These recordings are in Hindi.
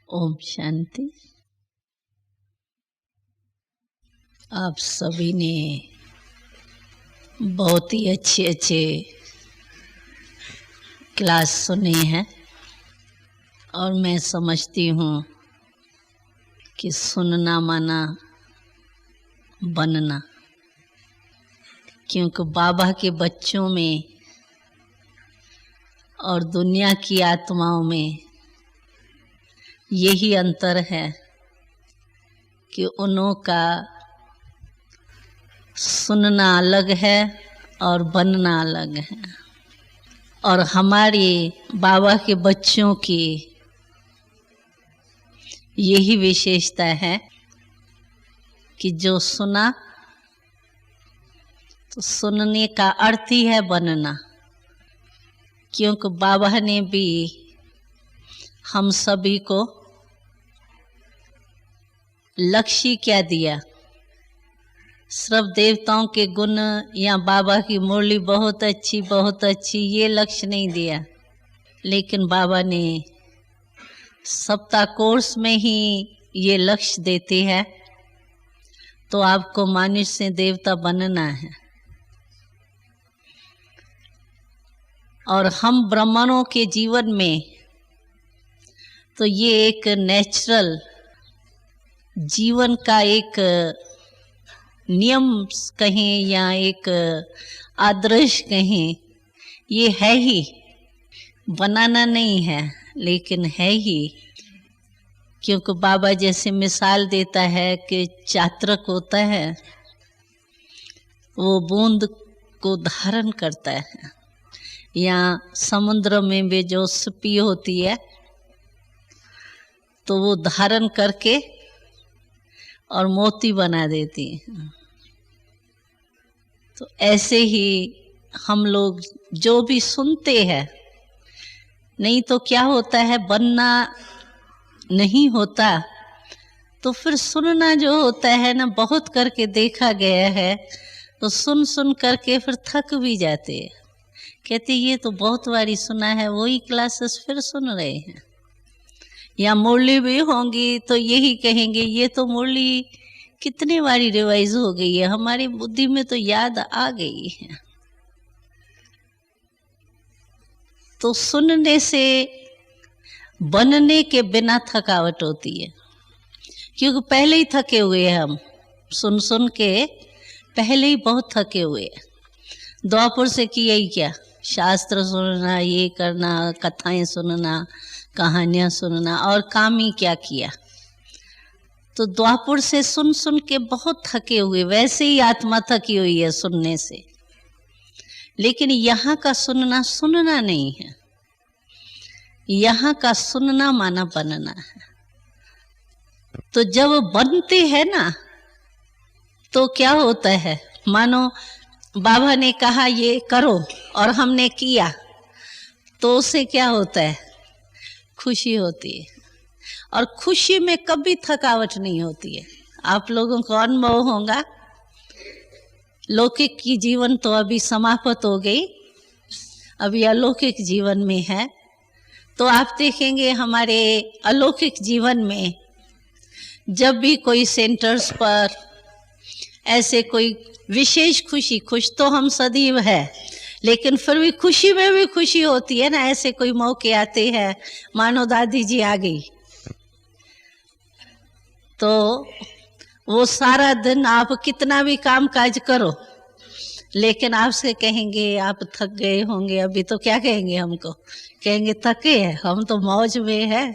ओम शांति। आप सभी ने बहुत ही अच्छे क्लास सुने हैं और मैं समझती हूँ कि सुनना माना बनना, क्योंकि बाबा के बच्चों में और दुनिया की आत्माओं में यही अंतर है कि उन्हों का सुनना अलग है और बनना अलग है। और हमारे बाबा के बच्चों की यही विशेषता है कि जो सुना तो सुनने का अर्थ ही है बनना, क्योंकि बाबा ने भी हम सभी को लक्ष्य क्या दिया। सिर्फ देवताओं के गुण या बाबा की मुरली बहुत अच्छी ये लक्ष्य नहीं दिया, लेकिन बाबा ने सप्ताह कोर्स में ही ये लक्ष्य देते हैं तो आपको मनुष्य से देवता बनना है। और हम ब्राह्मणों के जीवन में तो ये एक नेचुरल जीवन का एक नियम कहें या एक आदर्श कहें, ये है ही, बनाना नहीं है लेकिन है ही। क्योंकि बाबा जैसे मिसाल देता है कि चात्रक होता है, वो बूंद को धारण करता है, या समुद्र में भी जो सिपी होती है तो वो धारण करके और मोती बना देती है। तो ऐसे ही हम लोग जो भी सुनते हैं, नहीं तो क्या होता है, बनना नहीं होता तो फिर सुनना जो होता है ना, बहुत करके देखा गया है, तो सुन सुन करके फिर थक भी जाते हैं। कहते ये तो बहुत बारी सुना है, वही क्लासेस फिर सुन रहे हैं। या मुरली भी होंगी तो यही कहेंगे ये तो मुरली कितनी बारी रिवाइज हो गई है, हमारी बुद्धि में तो याद आ गई है। तो सुनने से बनने के बिना थकावट होती है, क्योंकि पहले ही थके हुए हैं हम, सुन सुन के पहले ही बहुत थके हुए हैं। द्वापर से किया ही क्या, शास्त्र सुनना, ये करना, कथाएं सुनना, कहानियां सुनना, और काम ही क्या किया। तो द्वापर से सुन सुन के बहुत थके हुए, वैसे ही आत्मा थकी हुई है सुनने से। लेकिन यहाँ का सुनना सुनना नहीं है, यहाँ का सुनना माना बनना है। तो जब बनते हैं ना तो क्या होता है, मानो बाबा ने कहा ये करो और हमने किया, तो उससे क्या होता है, खुशी होती है। और खुशी में कभी थकावट नहीं होती है। आप लोगों को अनुभव होगा, लौकिक की जीवन तो अभी समाप्त हो गई, अभी अलौकिक जीवन में है। तो आप देखेंगे हमारे अलौकिक जीवन में जब भी कोई सेंटर्स पर ऐसे कोई विशेष खुशी, खुश तो हम सदैव है, लेकिन फिर भी खुशी में भी खुशी होती है ना। ऐसे कोई मौके आते हैं, मानो दादी जी आ गई, तो वो सारा दिन आप कितना भी काम काज करो, लेकिन आपसे कहेंगे आप थक गए होंगे, अभी तो क्या कहेंगे, हमको कहेंगे थके हैं, हम तो मौज में है,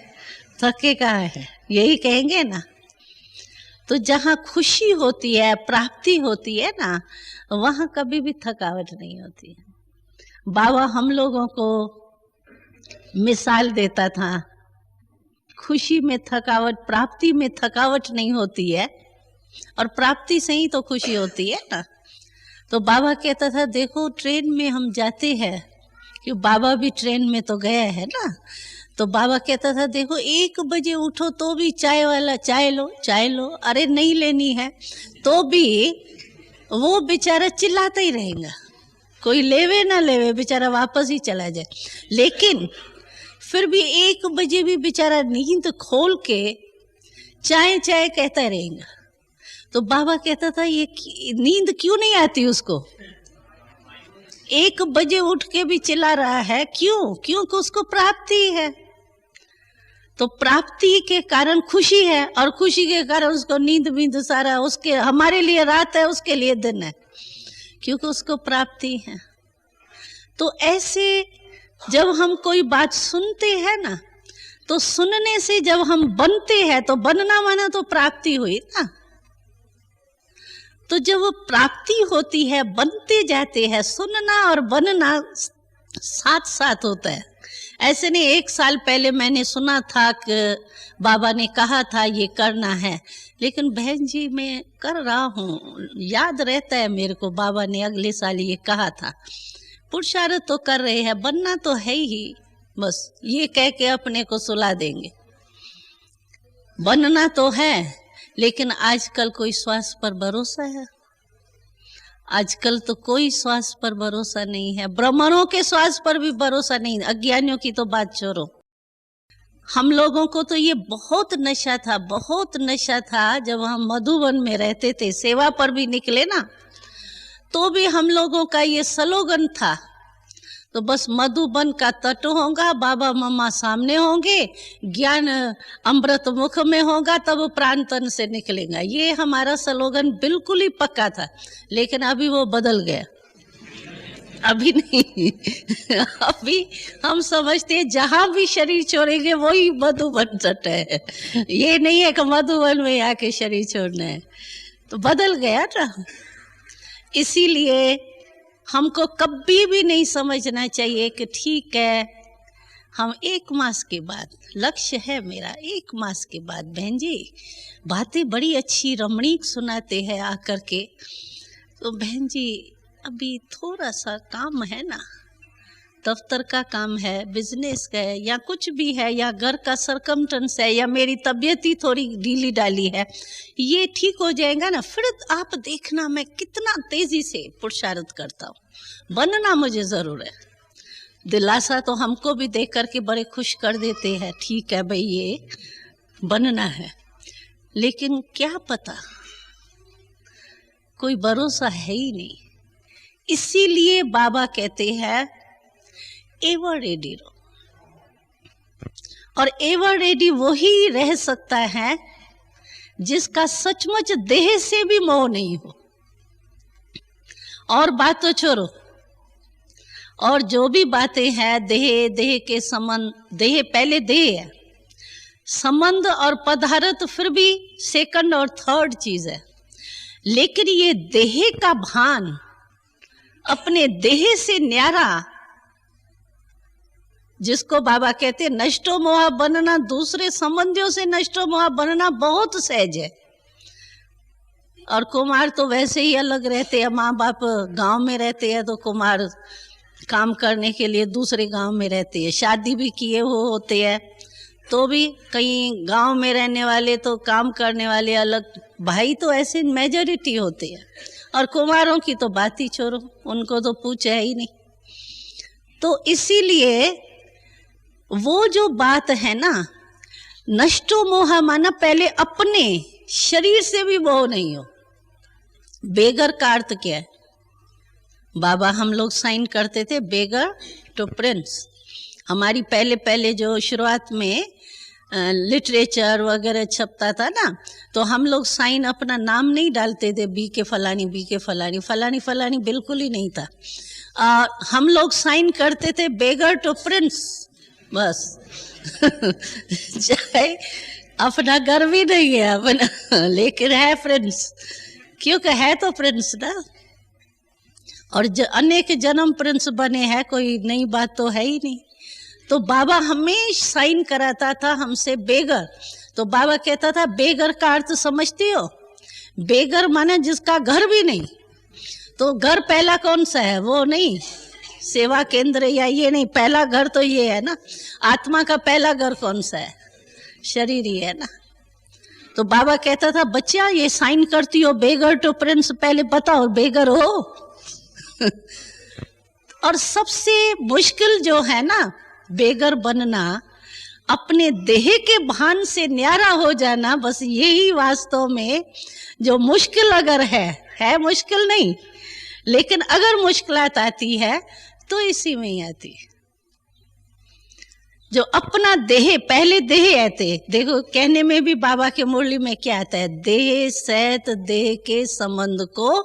थके कहाँ है, यही कहेंगे ना। तो जहाँ खुशी होती है, प्राप्ति होती है ना, वहाँ कभी भी थकावट नहीं होती है। बाबा हम लोगों को मिसाल देता था, खुशी में थकावट, प्राप्ति में थकावट नहीं होती है, और प्राप्ति से ही तो खुशी होती है ना। तो बाबा कहता था देखो ट्रेन में हम जाते हैं, कि बाबा भी ट्रेन में तो गया है ना, तो बाबा कहता था देखो 1 बजे उठो तो भी चाय वाला चाय लो, अरे नहीं लेनी है तो भी वो बेचारा चिल्लाता ही रहेगा, कोई लेवे ना लेवे बेचारा वापस ही चला जाए। लेकिन फिर भी 1 बजे भी बेचारा नींद खोल के चाय चाय कहता रहेगा। तो बाबा कहता था ये नींद क्यों नहीं आती उसको, 1 बजे उठ के भी चिल्ला रहा है, क्यों? क्योंकि उसको प्राप्ति है। तो प्राप्ति के कारण खुशी है, और खुशी के कारण उसको नींद सारा, उसके हमारे लिए रात है, उसके लिए दिन है, क्योंकि उसको प्राप्ति है। तो ऐसे जब हम कोई बात सुनते हैं ना, तो सुनने से जब हम बनते हैं, तो बनना माना तो प्राप्ति हुई ना। तो जब प्राप्ति होती है, बनते जाते हैं, सुनना और बनना साथ साथ होता है। ऐसे नहीं 1 साल पहले मैंने सुना था कि बाबा ने कहा था ये करना है, लेकिन बहन जी मैं कर रहा हूँ, याद रहता है मेरे को बाबा ने अगले साल ये कहा था। पुरुषार्थ तो कर रहे हैं, बनना तो है ही, बस ये कह के अपने को सुला देंगे। बनना तो है, लेकिन आजकल कोई श्वास पर भरोसा है? आजकल तो कोई श्वास पर भरोसा नहीं है। ब्राह्मणों के श्वास पर भी भरोसा नहीं, अज्ञानियों की तो बात छोड़ो। हम लोगों को तो ये बहुत नशा था, बहुत नशा था। जब हम मधुबन में रहते थे, सेवा पर भी निकले ना, तो भी हम लोगों का ये स्लोगन था, तो बस मधुबन का तट होगा, बाबा मम्मा सामने होंगे, ज्ञान अमृत मुख में होगा, तब प्राण तन से निकलेगा। ये हमारा स्लोगन बिल्कुल ही पक्का था। लेकिन अभी वो बदल गया, अभी नहीं अभी हम समझते हैं जहां भी शरीर छोड़ेंगे वही मधुबन तट है। ये नहीं है कि मधुबन में आके शरीर छोड़ना है, तो बदल गया ना। इसीलिए हमको कभी भी नहीं समझना चाहिए कि ठीक है हम 1 मास के बाद, लक्ष्य है मेरा 1 मास के बाद, बहन जी बातें बड़ी अच्छी रमणीक सुनाते हैं आकर के, तो बहन जी अभी थोड़ा सा काम है ना, दफ्तर का काम है, बिजनेस का है, या कुछ भी है, या घर का सरकमस्टेंस है, या मेरी तबीयत ही थोड़ी ढीली डाली है, ये ठीक हो जाएगा ना, फिर आप देखना मैं कितना तेजी से पुरुषार्थ करता हूँ। बनना मुझे जरूर है। दिलासा तो हमको भी देख करके बड़े खुश कर देते हैं, ठीक है भाई ये बनना है, लेकिन क्या पता, कोई भरोसा है ही नहीं। इसीलिए बाबा कहते हैं एवर रेडी रहो, और एवर रेडी वही रह सकता है जिसका सचमुच देह से भी मोह नहीं हो। और बात तो छोड़ो, और जो भी बातें हैं देह के संबंध, देह पहले देह है, संबंध और पदार्थ फिर भी सेकंड और थर्ड चीज है। लेकिन ये देह का भान, अपने देह से न्यारा, जिसको बाबा कहते हैं नष्टो मोहा बनना, दूसरे संबंधियों से नष्टो मोहा बनना बहुत सहज है। और कुमार तो वैसे ही अलग रहते हैं, माँ बाप गांव में रहते हैं तो कुमार काम करने के लिए दूसरे गांव में रहते हैं, शादी भी किए होते हैं तो भी कहीं गांव में रहने वाले तो काम करने वाले अलग, भाई तो ऐसे मेजॉरिटी होते हैं। और कुमारों की तो बात ही छोड़ो, उनको तो पूछे ही नहीं। तो इसीलिए वो जो बात है ना, नष्टो मोह माना पहले अपने शरीर से भी मोह नहीं हो। बेगर का अर्थ क्या है? बाबा हम लोग साइन करते थे बेगर टू प्रिंस। हमारी पहले जो शुरुआत में लिटरेचर वगैरह छपता था ना, तो हम लोग साइन अपना नाम नहीं डालते थे, बी के फलानी, बी के फलानी, फलानी फलानी बिल्कुल ही नहीं था। हम लोग साइन करते थे बेगर टू प्रिंस, बस चाहे अपना घर भी नहीं है अपना, लेकिन है प्रिंस, क्योंकि है तो प्रिंस ना। और अनेक जन्म प्रिंस बने हैं, कोई नई बात तो है ही नहीं। तो बाबा हमेशा साइन कराता था हमसे बेगर। तो बाबा कहता था बेगर का अर्थ समझती हो? बेगर माने जिसका घर भी नहीं। तो घर पहला कौन सा है? वो नहीं सेवा केंद्र या ये नहीं, पहला घर तो ये है ना। आत्मा का पहला घर कौन सा है? शरीर ही है ना। तो बाबा कहता था बच्चा ये साइन करती हो बेगर टू प्रिंस, पहले बताओ बेगर हो। और सबसे मुश्किल जो है ना बेगर बनना, अपने देह के भान से न्यारा हो जाना, बस यही वास्तव में जो मुश्किल अगर है मुश्किल नहीं, लेकिन अगर मुश्किलात आती है तो इसी में ही आती है। जो अपना देह, पहले देह आते, देखो कहने में भी बाबा के मुरली में क्या आता है, देह सहित देह के संबंध को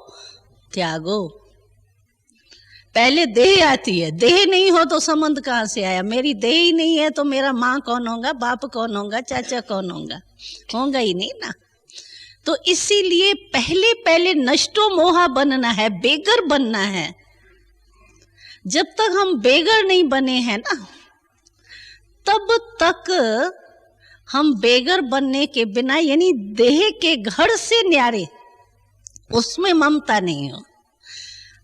त्यागो। पहले देह आती है, देह नहीं हो तो संबंध कहाँ से आया? मेरी देह ही नहीं है तो मेरा माँ कौन होगा, बाप कौन होगा, चाचा कौन होगा? होगा ही नहीं ना। तो इसीलिए पहले पहले नष्टो मोहा बनना है, बेगर बनना है। जब तक हम बेगर नहीं बने हैं ना, तब तक हम बेगर बनने के बिना, यानी देह के घर से न्यारे, उसमें ममता नहीं हो।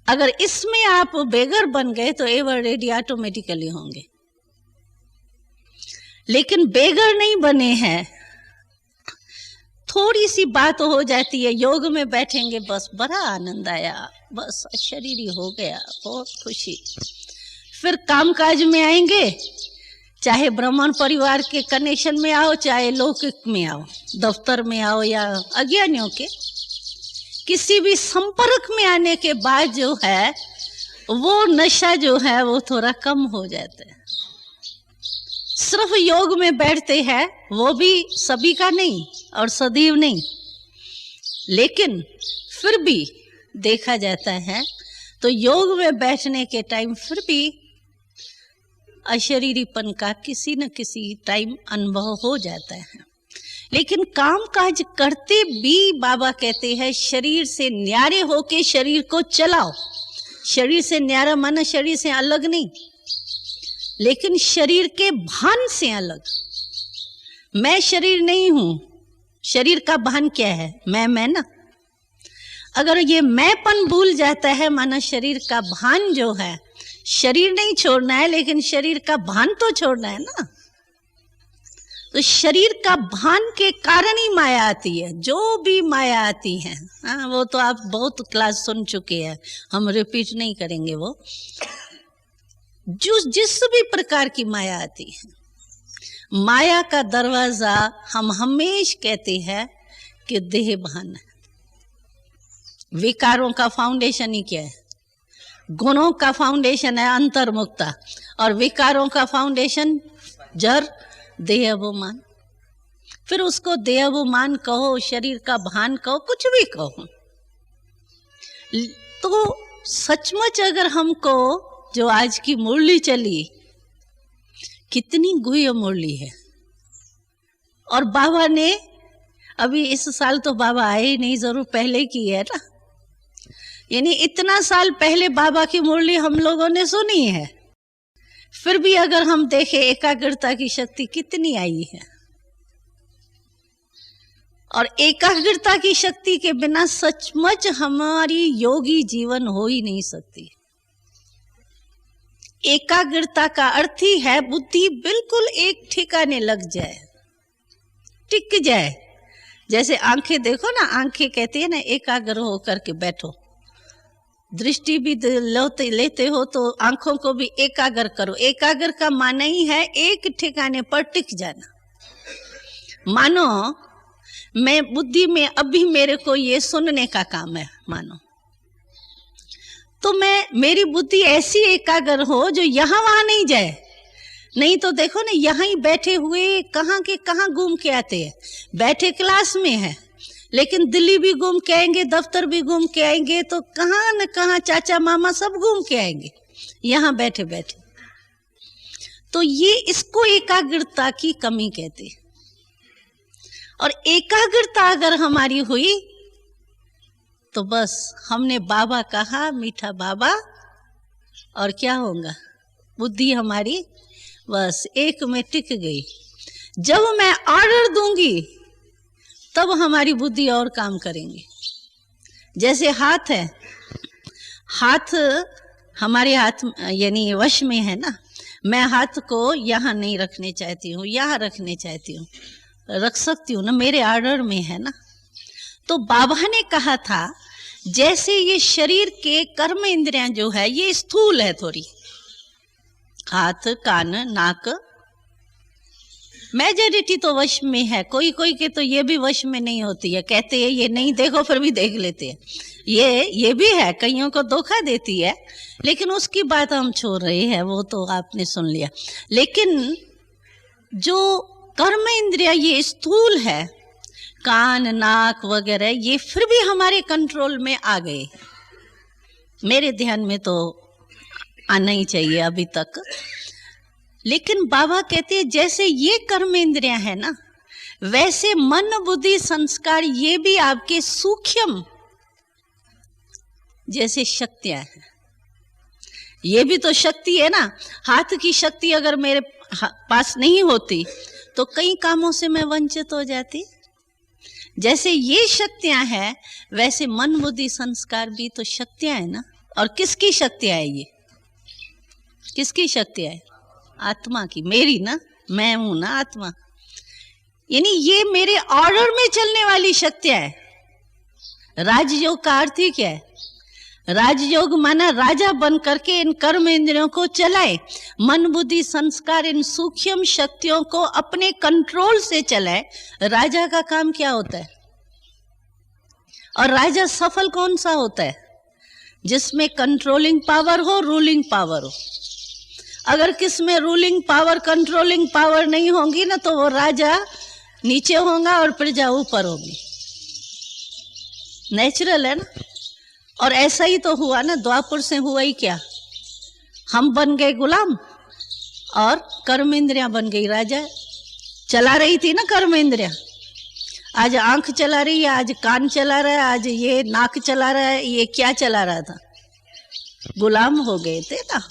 अगर इसमें आप बेगर बन गए तो एवर रेडी ऑटोमेटिकली होंगे। लेकिन बेगर नहीं बने हैं, थोड़ी सी बात हो जाती है, योग में बैठेंगे, बस बड़ा आनंद आया, बस शरीर ही हो गया, बहुत खुशी। फिर कामकाज में आएंगे, चाहे ब्राह्मण परिवार के कनेक्शन में आओ, चाहे लौकिक में आओ, दफ्तर में आओ या अज्ञानियों के, किसी भी संपर्क में आने के बाद जो है वो नशा जो है वो थोड़ा कम हो जाता है। सिर्फ योग में बैठते हैं, वो भी सभी का नहीं और सदैव नहीं, लेकिन फिर भी देखा जाता है तो योग में बैठने के टाइम फिर भी अशरीरीपन का किसी न किसी टाइम अनुभव हो जाता है। लेकिन काम काज करते भी बाबा कहते हैं शरीर से न्यारे होके शरीर को चलाओ। शरीर से न्यारा माना शरीर से अलग नहीं, लेकिन शरीर के भान से अलग। मैं शरीर नहीं हूं, शरीर का भान क्या है? मैं ना। अगर ये मैंपन भूल जाता है, माना शरीर का भान जो है, शरीर नहीं छोड़ना है लेकिन शरीर का भान तो छोड़ना है ना। तो शरीर का भान के कारण ही माया आती है। जो भी माया आती है, हाँ, वो तो आप बहुत क्लास सुन चुके हैं, हम रिपीट नहीं करेंगे। वो जिस भी प्रकार की माया आती है, माया का दरवाजा हम हमेशा कहते हैं कि देह भान है। विकारों का फाउंडेशन ही क्या है? गुणों का फाउंडेशन है अंतर्मुक्ता, और विकारों का फाउंडेशन जड़, देह अभिमान। फिर उसको देह अभिमान कहो, शरीर का भान कहो, कुछ भी कहो। तो सचमुच अगर हमको जो आज की मुरली चली, कितनी गुह्य मुरली है। और बाबा ने अभी इस साल तो बाबा आए ही नहीं, जरूर पहले की है ना, यानी इतना साल पहले बाबा की मुरली हम लोगों ने सुनी है। फिर भी अगर हम देखें एकाग्रता की शक्ति कितनी आई है, और एकाग्रता की शक्ति के बिना सचमुच हमारी योगी जीवन हो ही नहीं सकती। एकाग्रता का अर्थ ही है बुद्धि बिल्कुल एक ठिकाने लग जाए, टिक जाए। जैसे आंखें देखो ना, आंखें कहती है ना एकाग्र होकर के बैठो। दृष्टि भी लेते हो तो आंखों को भी एकाग्र करो। एकाग्र का माना ही है एक ठिकाने पर टिक जाना। मानो मैं बुद्धि में अभी मेरे को ये सुनने का काम है, मानो तो मेरी बुद्धि ऐसी एकाग्र हो जो यहाँ वहां नहीं जाए। नहीं तो देखो ना, यहाँ ही बैठे हुए कहाँ के कहाँ घूम के आते हैं। बैठे क्लास में है, लेकिन दिल्ली भी घूम के आएंगे, दफ्तर भी घूम के आएंगे, तो कहाँ न कहाँ चाचा मामा सब घूम के आएंगे यहाँ बैठे बैठे। तो ये इसको एकाग्रता की कमी कहते हैं। और एकाग्रता अगर हमारी हुई तो बस हमने बाबा कहा, मीठा बाबा, और क्या होगा? बुद्धि हमारी बस एक में टिक गई। जब मैं ऑर्डर दूंगी तब हमारी बुद्धि और काम करेंगे। जैसे हाथ है, हाथ हमारे हाथ यानी वश में है ना। मैं हाथ को यहाँ नहीं रखने चाहती हूँ, यहाँ रखने चाहती हूँ, रख सकती हूँ ना, मेरे ऑर्डर में है ना। तो बाबा ने कहा था जैसे ये शरीर के कर्म इंद्रियां जो है ये स्थूल है थोड़ी, हाथ, कान, नाक, मेजॉरिटी तो वश में है, कोई कोई के तो ये भी वश में नहीं होती है, कहते हैं ये नहीं देखो फिर भी देख लेते हैं, ये भी है, कईयों को धोखा देती है, लेकिन उसकी बात हम छोड़ रहे हैं, वो तो आपने सुन लिया। लेकिन जो कर्म इंद्रिया ये स्थूल है, कान नाक वगैरह, ये फिर भी हमारे कंट्रोल में आ गए, मेरे ध्यान में तो आना ही चाहिए अभी तक। लेकिन बाबा कहते हैं जैसे ये कर्म इंद्रियां है ना, वैसे मन बुद्धि संस्कार ये भी आपके सूक्ष्म जैसे शक्तियां हैं, ये भी तो शक्ति है ना। हाथ की शक्ति अगर मेरे पास नहीं होती तो कई कामों से मैं वंचित हो जाती। जैसे ये शक्तियां हैं वैसे मन बुद्धि संस्कार भी तो शक्तियां है ना। और किसकी शक्तियां है ये? किसकी शक्तियां है? आत्मा की, मेरी ना, मैं हूं ना आत्मा, यानी ये मेरे ऑर्डर में चलने वाली शक्तियां है। राजयोग का अर्थ ही क्या है? राजयोग माना राजा बन करके इन कर्म इंद्रियों को चलाए, मन बुद्धि संस्कार इन सूक्ष्म शक्तियों को अपने कंट्रोल से चलाए। राजा का काम क्या होता है? और राजा सफल कौन सा होता है? जिसमें कंट्रोलिंग पावर हो, रूलिंग पावर हो। अगर किसमें रूलिंग पावर कंट्रोलिंग पावर नहीं होगी ना, तो वो राजा नीचे होगा और प्रजा ऊपर होगी। नेचुरल है ना। और ऐसा ही तो हुआ ना, द्वापर से हुआ ही क्या, हम बन गए गुलाम और कर्म इंद्रियां बन गई राजा। चला रही थी ना कर्म इंद्रियां, आज आंख चला रही है, आज कान चला रहा है, आज ये नाक चला रहा है, ये क्या चला रहा था? गुलाम हो गए थे ना।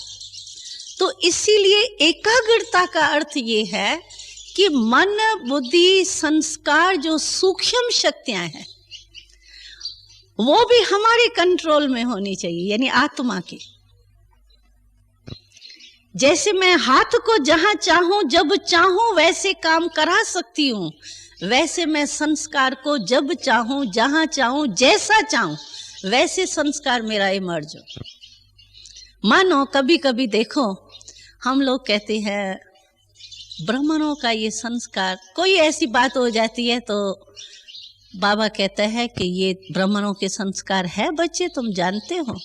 तो इसीलिए एकाग्रता का अर्थ ये है कि मन बुद्धि संस्कार जो सूक्ष्म शक्तियां हैं वो भी हमारे कंट्रोल में होनी चाहिए, यानी आत्मा की। जैसे मैं हाथ को जहां चाहूं जब चाहूं वैसे काम करा सकती हूं, वैसे मैं संस्कार को जब चाहूं जहां चाहूं जैसा चाहूं वैसे संस्कार मेरा इमर्ज हो। मानो कभी कभी देखो, हम लोग कहते हैं ब्राह्मणों का ये संस्कार, कोई ऐसी बात हो जाती है तो बाबा कहता है कि ये ब्राह्मणों के संस्कार है बच्चे, तुम जानते हो।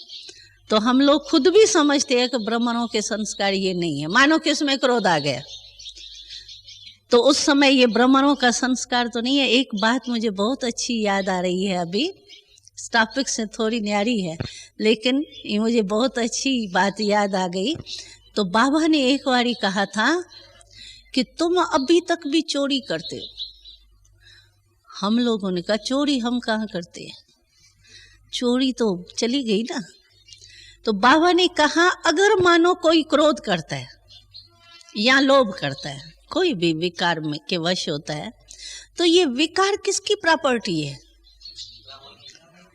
तो हम लोग खुद भी समझते हैं कि ब्राह्मणों के संस्कार ये नहीं है। मानो कि उसमें क्रोध आ गया तो उस समय ये ब्राह्मणों का संस्कार तो नहीं है। एक बात मुझे बहुत अच्छी याद आ रही है, अभी टॉपिक से थोड़ी न्यारी है लेकिन ये मुझे बहुत अच्छी बात याद आ गई। तो बाबा ने एक बारी कहा था कि तुम अभी तक भी चोरी करते हो। हम लोगों ने कहा चोरी हम कहाँ करते हैं, चोरी तो चली गई ना। तो बाबा ने कहा अगर मानो कोई क्रोध करता है या लोभ करता है, कोई भी विकार में के वश होता है, तो ये विकार किसकी प्रॉपर्टी है?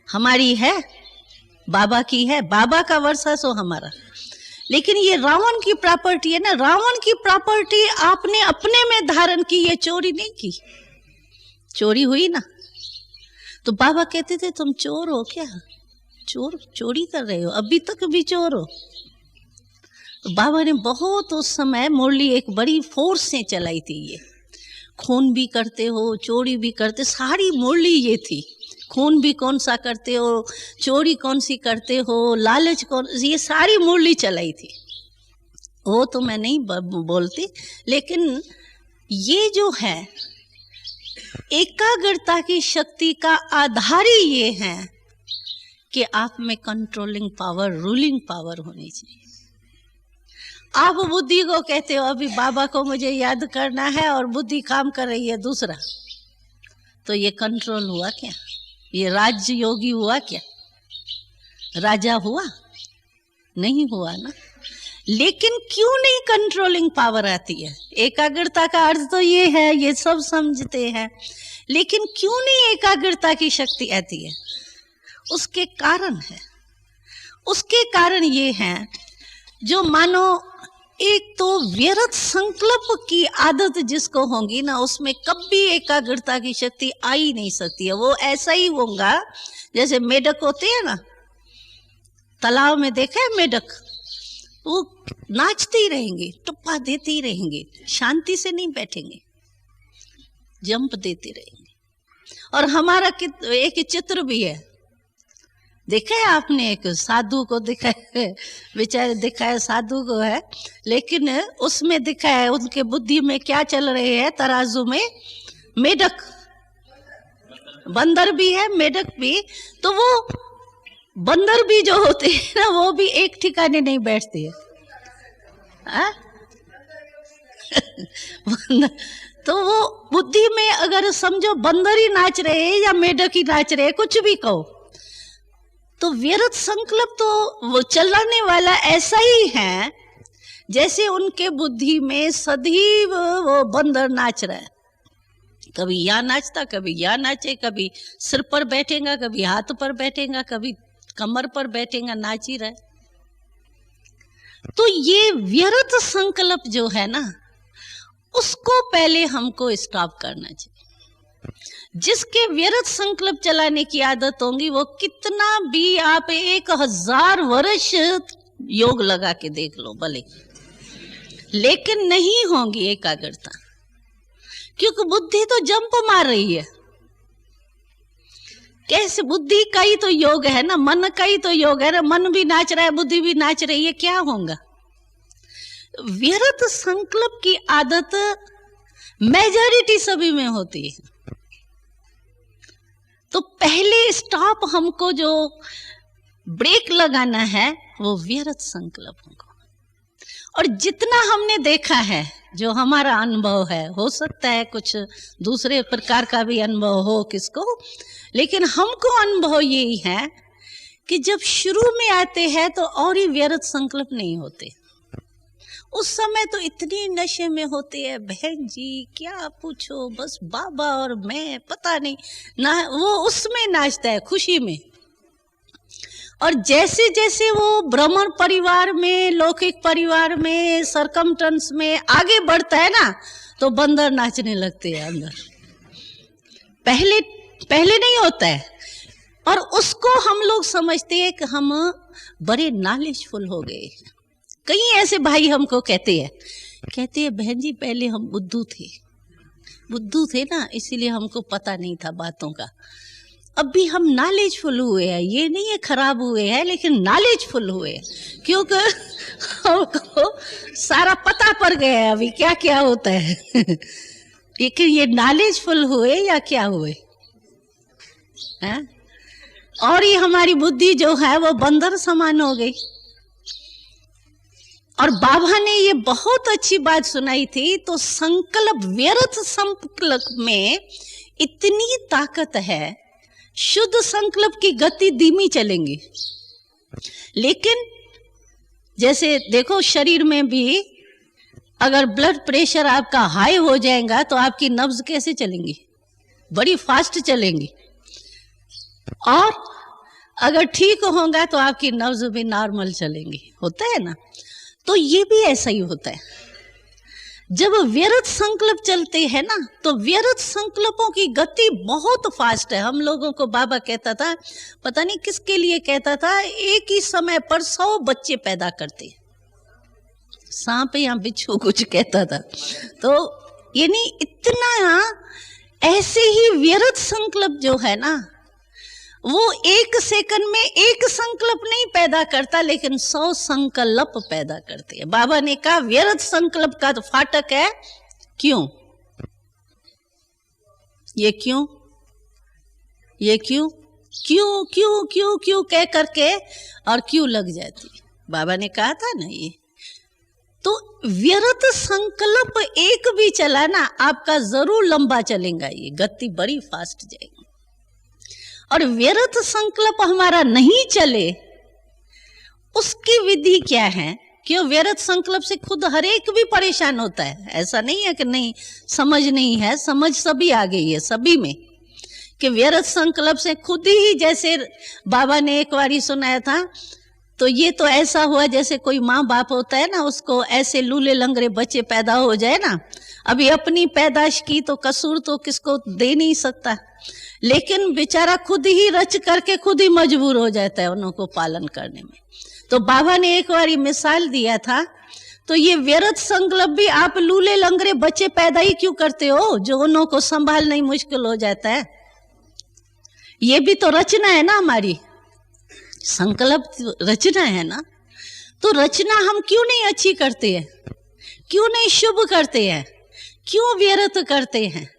हमारी है, बाबा की है, बाबा का वर्षा सो हमारा। लेकिन ये रावण की प्रॉपर्टी है ना। रावण की प्रॉपर्टी आपने अपने में धारण की, ये चोरी नहीं की, चोरी हुई ना। तो बाबा कहते थे तुम चोर हो क्या? चोरी कर रहे हो, अभी तक भी चोर हो। तो बाबा ने बहुत उस समय मुरली एक बड़ी फोर्स से चलाई थी। ये खून भी करते हो, चोरी भी करते, सारी मुरली ये थी। खून भी कौन सा करते हो, चोरी कौन सी करते हो, लालच कौन, ये सारी मुरली चलाई थी। वो तो मैं नहीं बोलती, लेकिन ये जो है एकाग्रता की शक्ति का आधार ही ये है कि आप में कंट्रोलिंग पावर, रूलिंग पावर होनी चाहिए। आप बुद्धि को कहते हो अभी बाबा को मुझे याद करना है और बुद्धि काम कर रही है दूसरा, तो ये कंट्रोल हुआ क्या? ये राज्य योगी हुआ क्या? राजा हुआ? नहीं हुआ ना। लेकिन क्यों नहीं कंट्रोलिंग पावर आती है? एकाग्रता का अर्थ तो ये है, ये सब समझते हैं, लेकिन क्यों नहीं एकाग्रता की शक्ति आती है? उसके कारण है। उसके कारण ये है, जो मानो एक तो व्यर्थ संकल्प की आदत जिसको होगी ना, उसमें कभी एकाग्रता की शक्ति आ ही नहीं सकती है। वो ऐसा ही होगा जैसे मेढक होते हैं ना, तालाब में देखा है मेढक, वो नाचते ही रहेंगे, टुप्पा देते ही रहेंगे, शांति से नहीं बैठेंगे। जंप देते रहेंगे। और हमारा एक चित्र भी है, देखा है आपने, एक साधु को दिखा है, बेचारे दिखा है साधु को है, लेकिन उसमें दिखा है उनके बुद्धि में क्या चल रहे हैं, तराजू में मेढक, बंदर भी है मेढक भी। तो वो बंदर भी जो होते हैं ना, वो भी एक ठिकाने नहीं बैठते हैं। तो वो बुद्धि में अगर समझो बंदर ही नाच रहे हैं या मेढक ही नाच रहे हैं, कुछ भी कहो, तो व्यर्थ संकल्प तो वो चलाने वाला ऐसा ही है जैसे उनके बुद्धि में सदैव वो बंदर नाच रहा है। कभी यहाँ नाचता, कभी यहाँ नाचे, कभी सिर पर बैठेगा, कभी हाथ पर बैठेगा, कभी कमर पर बैठेगा, नाच ही रहा है। तो ये व्यर्थ संकल्प जो है ना, उसको पहले हमको स्टॉप करना चाहिए। जिसके व्यर्थ संकल्प चलाने की आदत होगी, वो कितना भी आप 1000 वर्ष योग लगा के देख लो भले, लेकिन नहीं होगी एकाग्रता, क्योंकि बुद्धि तो जंप मार रही है। कैसे? बुद्धि का ही तो योग है ना, मन का ही तो योग है ना, मन भी नाच रहा है, बुद्धि भी नाच रही है, क्या होगा? व्यर्थ संकल्प की आदत मेजॉरिटी सभी में होती है। तो पहले स्टॉप हमको जो ब्रेक लगाना है वो व्यर्थ संकल्प हमको। और जितना हमने देखा है, जो हमारा अनुभव है, हो सकता है कुछ दूसरे प्रकार का भी अनुभव हो किसको, लेकिन हमको अनुभव यही है कि जब शुरू में आते हैं तो और ही व्यर्थ संकल्प नहीं होते। उस समय तो इतनी नशे में होते हैं, बहन जी क्या पूछो, बस बाबा और मैं, पता नहीं ना, वो उसमें नाचता है खुशी में। और जैसे जैसे वो ब्राह्मण परिवार में, लौकिक परिवार में, सरकमस्टेंस में आगे बढ़ता है ना, तो बंदर नाचने लगते हैं अंदर। पहले नहीं होता है। और उसको हम लोग समझते हैं कि हम बड़े नॉलेजफुल हो गए। कई ऐसे भाई हमको कहते हैं बहन जी पहले हम बुद्धू थे ना, इसीलिए हमको पता नहीं था बातों का। अब भी हम नॉलेजफुल हुए हैं, ये नहीं है खराब हुए हैं, लेकिन नॉलेजफुल हुए हैं, क्योंकि हमको सारा पता पड़ गया है अभी क्या क्या होता है। लेकिन ये नॉलेजफुल हुए या क्या हुए है? और ये हमारी बुद्धि जो है वो बंदर समान हो गई। और बाबा ने ये बहुत अच्छी बात सुनाई थी। तो संकल्प, व्यर्थ संकल्प में इतनी ताकत है, शुद्ध संकल्प की गति धीमी चलेंगी। लेकिन जैसे देखो शरीर में भी अगर ब्लड प्रेशर आपका हाई हो जाएगा तो आपकी नब्ज कैसे चलेंगी? बड़ी फास्ट चलेंगी। और अगर ठीक होगा तो आपकी नब्ज भी नॉर्मल चलेंगी, होता है ना। तो ये भी ऐसा ही होता है। जब व्यर्थ संकल्प चलते हैं ना, तो व्यर्थ संकल्पों की गति बहुत फास्ट है। हम लोगों को बाबा कहता था, पता नहीं किसके लिए कहता था, एक ही समय पर 100 बच्चे पैदा करते, सांप या बिच्छू कुछ कहता था। तो यानी इतना, ऐसे ही व्यर्थ संकल्प जो है ना, वो 1 सेकंड में 1 संकल्प नहीं पैदा करता, लेकिन 100 संकल्प पैदा करते हैं। बाबा ने कहा व्यर्थ संकल्प का तो फाटक है। क्यों? ये क्यों, ये क्यों, क्यों क्यों क्यों क्यों कह करके और क्यों लग जाती। बाबा ने कहा था ना ये। तो व्यर्थ संकल्प एक भी चला ना, आपका जरूर लंबा चलेगा, ये गति बड़ी फास्ट जाएगी। और व्यर्थ संकल्प हमारा नहीं चले, उसकी विधि क्या है? क्यों? व्यर्थ संकल्प से खुद हर एक भी परेशान होता है। ऐसा नहीं है कि नहीं समझ नहीं है, समझ सभी आ गई है सभी में, कि व्यर्थ संकल्प से खुद ही, जैसे बाबा ने एक बारी सुनाया था, तो ये तो ऐसा हुआ जैसे कोई माँ बाप होता है ना, उसको ऐसे लूले लंगड़े बच्चे पैदा हो जाए ना, अभी अपनी पैदाश की तो कसूर तो किसको दे नहीं सकता, लेकिन बेचारा खुद ही रच करके खुद ही मजबूर हो जाता है उनको पालन करने में। तो बाबा ने एक बारी मिसाल दिया था, तो ये व्यर्थ संकल्प भी आप लूले लंगड़े बच्चे पैदा ही क्यों करते हो जो उन्हों को संभालना ही मुश्किल हो जाता है? ये भी तो रचना है ना हमारी, संकल्प रचना है ना। तो रचना हम क्यों नहीं अच्छी करते हैं, क्यों नहीं शुभ करते हैं, क्यों व्यर्थ करते हैं?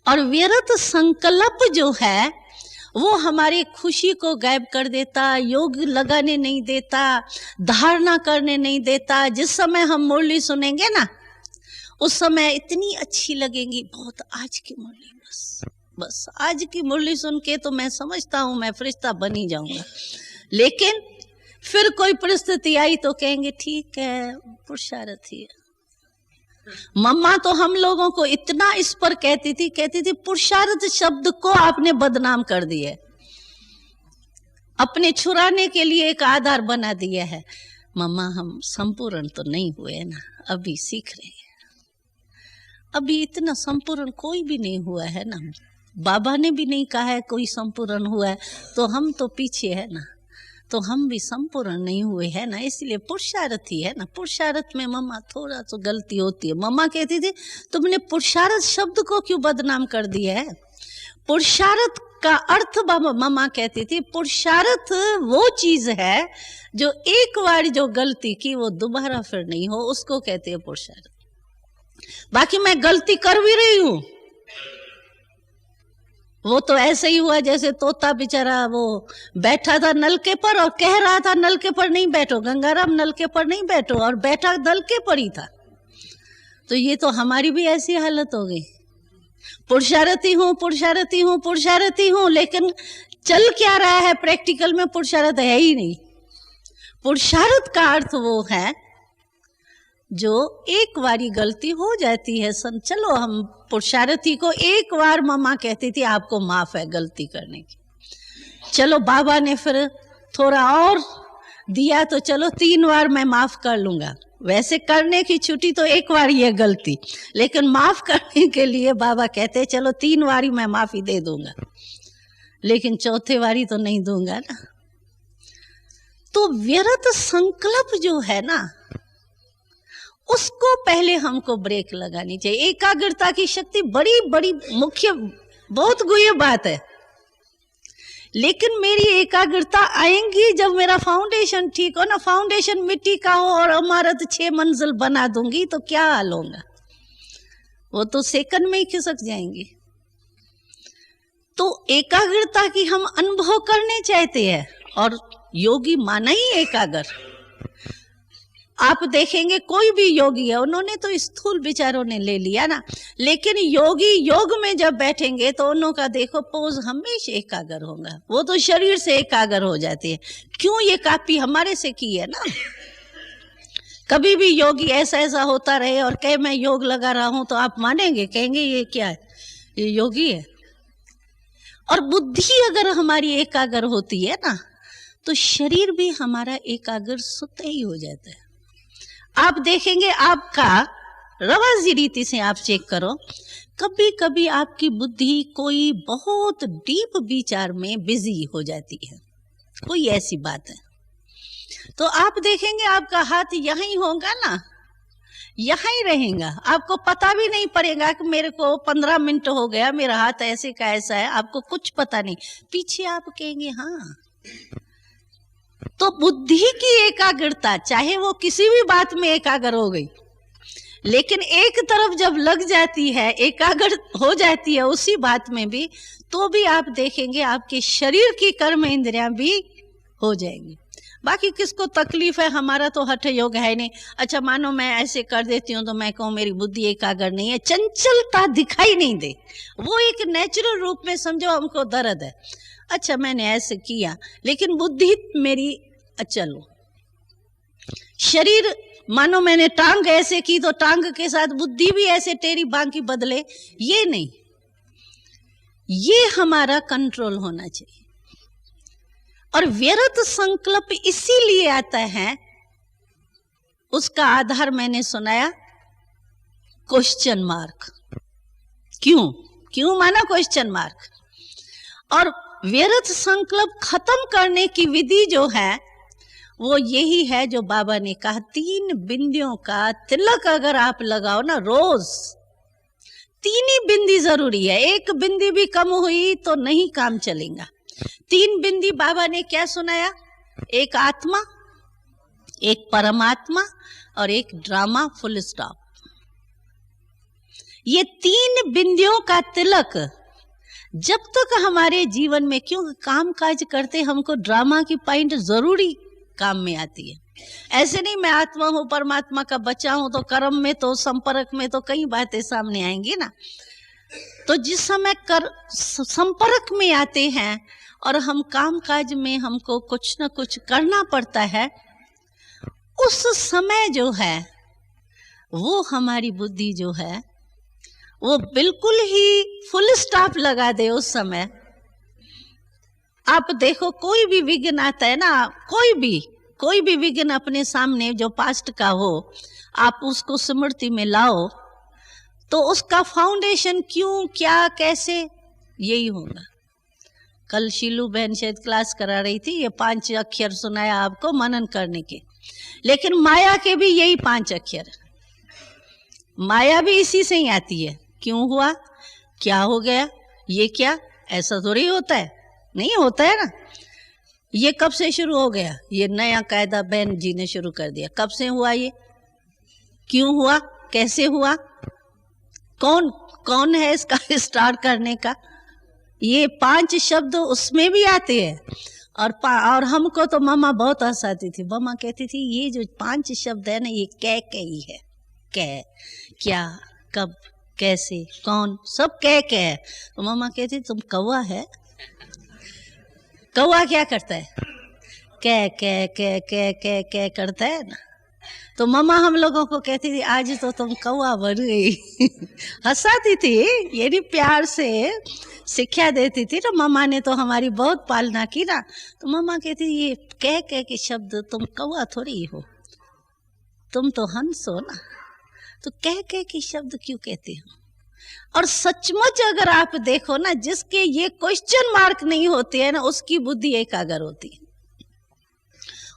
और व्यर्थ संकल्प जो है वो हमारी खुशी को गायब कर देता, योग लगाने नहीं देता, धारणा करने नहीं देता। जिस समय हम मुरली सुनेंगे ना उस समय इतनी अच्छी लगेगी, बहुत आज की मुरली, बस आज की मुरली सुन के तो मैं समझता हूँ मैं फरिश्ता बन ही जाऊंगा। लेकिन फिर कोई परिस्थिति आई तो कहेंगे ठीक है पुरुषार्थ ही है। मम्मा तो हम लोगों को इतना इस पर कहती थी पुरुषार्थ शब्द को आपने बदनाम कर दिया, अपने छुड़ाने के लिए एक आधार बना दिया है। मम्मा हम संपूर्ण तो नहीं हुए ना, अभी सीख रहे हैं, अभी इतना संपूर्ण कोई भी नहीं हुआ है ना। बाबा ने भी नहीं कहा है कोई संपूर्ण हुआ है, तो हम तो पीछे है ना, तो हम भी संपूर्ण नहीं हुए है ना, इसलिए पुरुषार्थ ही है ना। पुरुषार्थ में मम्मा थोड़ा तो गलती होती है। मम्मा कहती थी तुमने पुरुषार्थ शब्द को क्यों बदनाम कर दिया है? पुरुषार्थ का अर्थ मम्मा कहती थी पुरुषार्थ वो चीज है जो एक बार जो गलती की वो दोबारा फिर नहीं हो, उसको कहते हैं पुरुषार्थ। बाकी मैं गलती कर भी रही हूं, वो तो ऐसे ही हुआ जैसे तोता बेचारा वो बैठा था नलके पर और कह रहा था नलके पर नहीं बैठो, गंगाराम नलके पर नहीं बैठो, और बैठा नलके पर ही था। तो ये तो हमारी भी ऐसी हालत हो गई, पुरुषार्थी हूँ पुरुषार्थी हूँ पुरुषार्थी हूँ, लेकिन चल क्या रहा है प्रैक्टिकल में? पुरुषार्थ है ही नहीं। पुरुषार्थ का अर्थ वो है जो एक बारी गलती हो जाती है। चलो हम पुरुषार्थी को एक बार मम्मा कहती थी आपको माफ है गलती करने की, चलो बाबा ने फिर थोड़ा और दिया तो चलो 3 बार मैं माफ कर लूंगा। वैसे करने की छुट्टी तो एक बार ये गलती, लेकिन माफ करने के लिए बाबा कहते चलो 3 बारी मैं माफी दे दूंगा, लेकिन चौथे बारी तो नहीं दूंगा ना। तो व्यर्थ संकल्प जो है ना उसको पहले हमको ब्रेक लगानी चाहिए। एकाग्रता की शक्ति बड़ी बड़ी मुख्य बहुत गुह्य बात है, लेकिन मेरी एकाग्रता आएंगी जब मेरा फाउंडेशन ठीक हो ना। फाउंडेशन मिट्टी का हो और इमारत 6 मंजिल बना दूंगी तो क्या हाल होगा, वो तो सेकंड में ही खिसक जाएंगी। तो एकाग्रता की हम अनुभव करने चाहते हैं, और योगी माना ही एकाग्र। आप देखेंगे कोई भी योगी है, उन्होंने तो स्थूल विचारों ने ले लिया ना, लेकिन योगी योग में जब बैठेंगे तो उन्हों का देखो पोज हमेशा एकाग्र होगा, वो तो शरीर से एकाग्र हो जाती है। क्यों? ये कॉपी हमारे से की है ना। कभी भी योगी ऐसा ऐसा होता रहे और कहे मैं योग लगा रहा हूं तो आप मानेंगे? कहेंगे ये क्या है, ये योगी है। और बुद्धि अगर हमारी एकाग्र होती है ना तो शरीर भी हमारा एकाग्र स्वतः ही हो जाता है। आप देखेंगे आपका रवाजी रीति से आप चेक करो, कभी कभी आपकी बुद्धि कोई बहुत डीप विचार में बिजी हो जाती है, कोई ऐसी बात है, तो आप देखेंगे आपका हाथ यहीं होगा ना, यहीं ही रहेगा, आपको पता भी नहीं पड़ेगा कि मेरे को 15 मिनट हो गया मेरा हाथ ऐसे का ऐसा है, आपको कुछ पता नहीं। पीछे आप कहेंगे हाँ। तो बुद्धि की एकाग्रता, चाहे वो किसी भी बात में एकाग्र हो गई, लेकिन एक तरफ जब लग जाती है, एकाग्र हो जाती है उसी बात में भी, तो भी आप देखेंगे आपके शरीर की कर्म इंद्रियां भी हो जाएंगी। बाकी किसको तकलीफ है, हमारा तो हठ योग है नहीं। अच्छा मानो मैं ऐसे कर देती हूँ तो मैं कहूँ मेरी बुद्धि एकाग्र नहीं है, चंचलता दिखाई नहीं दे, वो एक नेचुरल रूप में समझो हमको दर्द है। अच्छा मैंने ऐसे किया लेकिन बुद्धि मेरी अचल हो। शरीर मानो मैंने टांग ऐसे की तो टांग के साथ बुद्धि भी ऐसे टेढ़ी बांकी बदले, ये नहीं, ये हमारा कंट्रोल होना चाहिए। और व्यर्थ संकल्प इसीलिए आता है, उसका आधार मैंने सुनाया क्वेश्चन मार्क। क्यों क्यों माना क्वेश्चन मार्क। और व्यर्थ संकल्प खत्म करने की विधि जो है वो यही है जो बाबा ने कहा, 3 बिंदियों का तिलक अगर आप लगाओ ना रोज, 3 ही बिंदी जरूरी है, 1 बिंदी भी कम हुई तो नहीं काम चलेगा। 3 बिंदी बाबा ने क्या सुनाया? एक आत्मा, एक परमात्मा और एक ड्रामा, फुल स्टॉप। ये 3 बिंदियों का तिलक जब तक हमारे जीवन में, क्यों काम काज करते हमको ड्रामा की पॉइंट जरूरी काम में आती है। ऐसे नहीं मैं आत्मा हूं, परमात्मा का बच्चा हूं, तो कर्म में तो संपर्क में तो कई बातें सामने आएंगी ना। तो जिस समय संपर्क में आते हैं और हम काम काज में हमको कुछ न कुछ करना पड़ता है, उस समय जो है वो हमारी बुद्धि जो है वो बिल्कुल ही फुल स्टॉप लगा दे। उस समय आप देखो कोई भी विघ्न आता है ना, कोई भी विघ्न अपने सामने जो पास्ट का हो, आप उसको स्मृति में लाओ तो उसका फाउंडेशन क्यों, क्या, कैसे, यही होगा। कल शीलू बहन शायद क्लास करा रही थी, ये 5 अक्षर सुनाया आपको मनन करने के, लेकिन माया के भी यही 5 अक्षर। माया भी इसी से ही आती है। क्यों हुआ, क्या हो गया, ये क्या, ऐसा थोड़ी होता है, नहीं होता है ना। ये कब से शुरू हो गया? ये नया कायदा बहन जी ने शुरू कर दिया। कब से हुआ ये, क्यों हुआ, कैसे हुआ, कौन है इसका स्टार्ट करने का? ये 5 शब्द उसमें भी आते हैं। और हमको तो मम्मा बहुत हंसाती थी। मम्मा कहती थी ये जो 5 शब्द है ना, ये कै ही है। कै, क्या, कब, कैसे, कौन, सब कै है। तो मम्मा कहती तुम कौवा है, कौवा क्या करता है? कै कै कै कै कै कै करता है ना। तो मम्मा हम लोगों को कहती थी आज तो तुम कौवा बन गई। हंसाती थी, ये भी प्यार से शिक्षा देती थी। तो मम्मा ने तो हमारी बहुत पालना की ना। तो मम्मा कहती ये कह के शब्द, तुम कौवा थोड़ी हो, तुम तो हंस हो ना, तो कह के शब्द क्यों कहते हो? और सचमुच अगर आप देखो ना, जिसके ये क्वेश्चन मार्क नहीं होते हैं ना, उसकी बुद्धि एकाग्र होती है,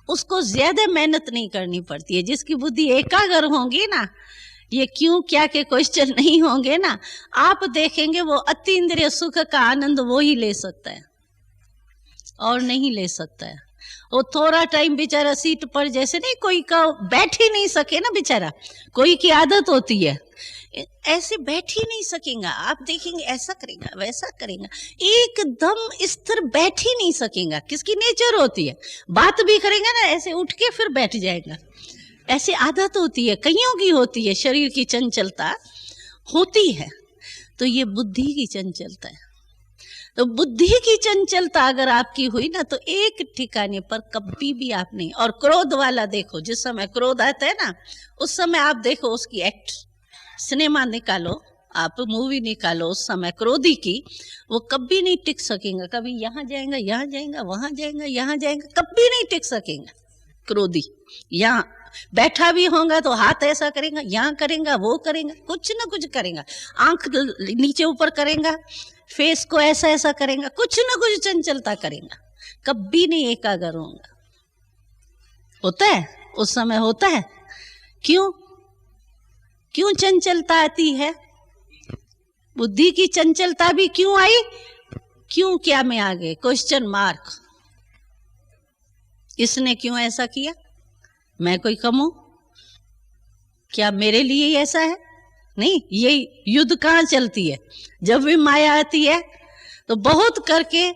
उसको ज्यादा मेहनत नहीं करनी पड़ती है। जिसकी बुद्धि एकाग्र होगी ना, ये क्यों क्या के क्वेश्चन नहीं होंगे ना, आप देखेंगे वो अति इंद्रिय सुख का आनंद वो ही ले सकता है और नहीं ले सकता है। वो थोड़ा टाइम बेचारा सीट पर, जैसे नहीं कोई का बैठ ही नहीं सके ना बेचारा, कोई की आदत होती है ऐसे बैठ ही नहीं सकेगा। आप देखेंगे ऐसा करेगा वैसा करेगा, एकदम स्थिर बैठ ही नहीं सकेगा। किसकी नेचर होती है, बात भी करेगा ना ऐसे उठ के फिर बैठ जाएगा, ऐसी आदत होती है, कईयों की होती है, शरीर की चंचलता होती है। तो ये बुद्धि की चंचलता है। तो बुद्धि की चंचलता अगर आपकी हुई ना, तो एक ठिकाने पर कभी भी आप नहीं। और क्रोध वाला देखो, जिस समय क्रोध आता है ना, उस समय आप देखो उसकी एक्ट, सिनेमा निकालो, आप मूवी निकालो, उस समय क्रोधी की, वो कभी नहीं टिक सकेगा। कभी यहाँ जाएगा, यहाँ जाएगा, वहां जाएगा, यहाँ जाएगा, कभी नहीं टिक सकेगा क्रोधी। यहाँ बैठा भी होगा तो हाथ ऐसा करेगा, यहाँ करेगा, वो करेगा, कुछ ना कुछ करेगा, आंख नीचे ऊपर करेगा, फेस को ऐसा ऐसा करेगा, कुछ ना कुछ चंचलता करेगा, कभी नहीं एकाग्र होगा। होता है उस समय, होता है। क्यों चंचलता आती है? बुद्धि की चंचलता भी क्यों आई? क्यों क्या में आ गए, क्वेश्चन मार्क। इसने क्यों ऐसा किया, मैं कोई कम हूं क्या, मेरे लिए ही ऐसा है? नहीं, ये युद्ध कहाँ चलती है? जब भी माया आती है तो बहुत करके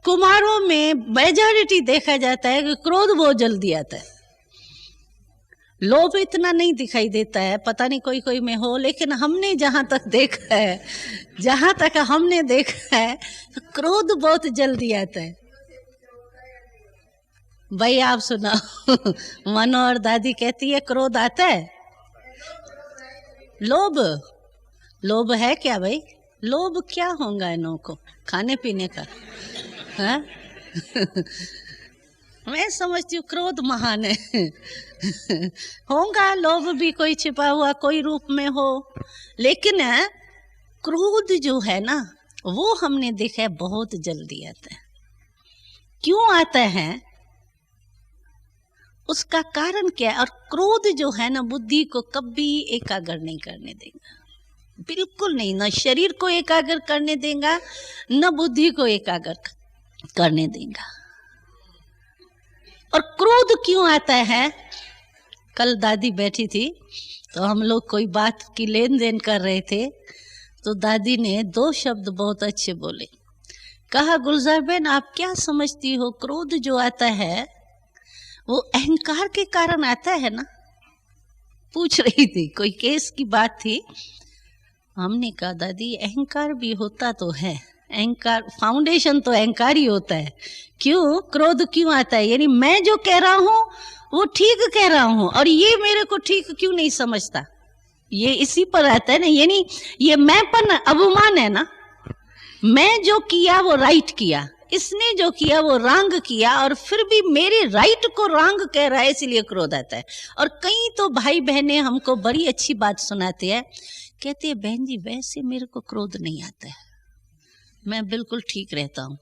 कुमारों में मेजॉरिटी देखा जाता है कि क्रोध बहुत जल्दी आता है, लोभ इतना नहीं दिखाई देता है, पता नहीं कोई कोई में हो, लेकिन हमने जहां तक देखा है तो क्रोध बहुत जल्दी आता है। भाई आप सुनाओ। मनो और दादी कहती है क्रोध आता है, लोभ है क्या भाई? लोभ क्या होगा इन्हों को, खाने पीने का है? मैं समझती हूँ क्रोध महान है। होगा लोभ भी, कोई छिपा हुआ कोई रूप में हो, लेकिन क्रोध जो है ना, वो हमने देखा है बहुत जल्दी आता है। क्यों आता है? उसका कारण क्या है? और क्रोध जो है ना, बुद्धि को कभी एकाग्र नहीं करने देगा, बिल्कुल नहीं। न शरीर को एकाग्र करने देगा, न बुद्धि को एकाग्र करने देगा। और क्रोध क्यों आता है? कल दादी बैठी थी तो हम लोग कोई बात की लेन देन कर रहे थे, तो दादी ने 2 शब्द बहुत अच्छे बोले। कहा, गुलजार बहन आप क्या समझती हो, क्रोध जो आता है वो अहंकार के कारण आता है ना? पूछ रही थी, कोई केस की बात थी। हमने कहा दादी अहंकार भी होता तो है, अहंकार फाउंडेशन तो अहंकार ही होता है। क्यों क्रोध क्यों आता है? यानी मैं जो कह रहा हूं वो ठीक कह रहा हूं और ये मेरे को ठीक क्यों नहीं समझता, ये इसी पर आता है ना। यानी ये मैंपन अभिमान है ना, मैं जो किया वो राइट किया, इसने जो किया वो रॉन्ग किया, और फिर भी मेरे राइट को रॉन्ग कह रहा है, इसीलिए क्रोध आता है। और कई तो भाई बहनें हमको बड़ी अच्छी बात सुनाते हैं, कहते हैं बहन जी वैसे मेरे को क्रोध नहीं आता है, मैं बिल्कुल ठीक रहता हूँ,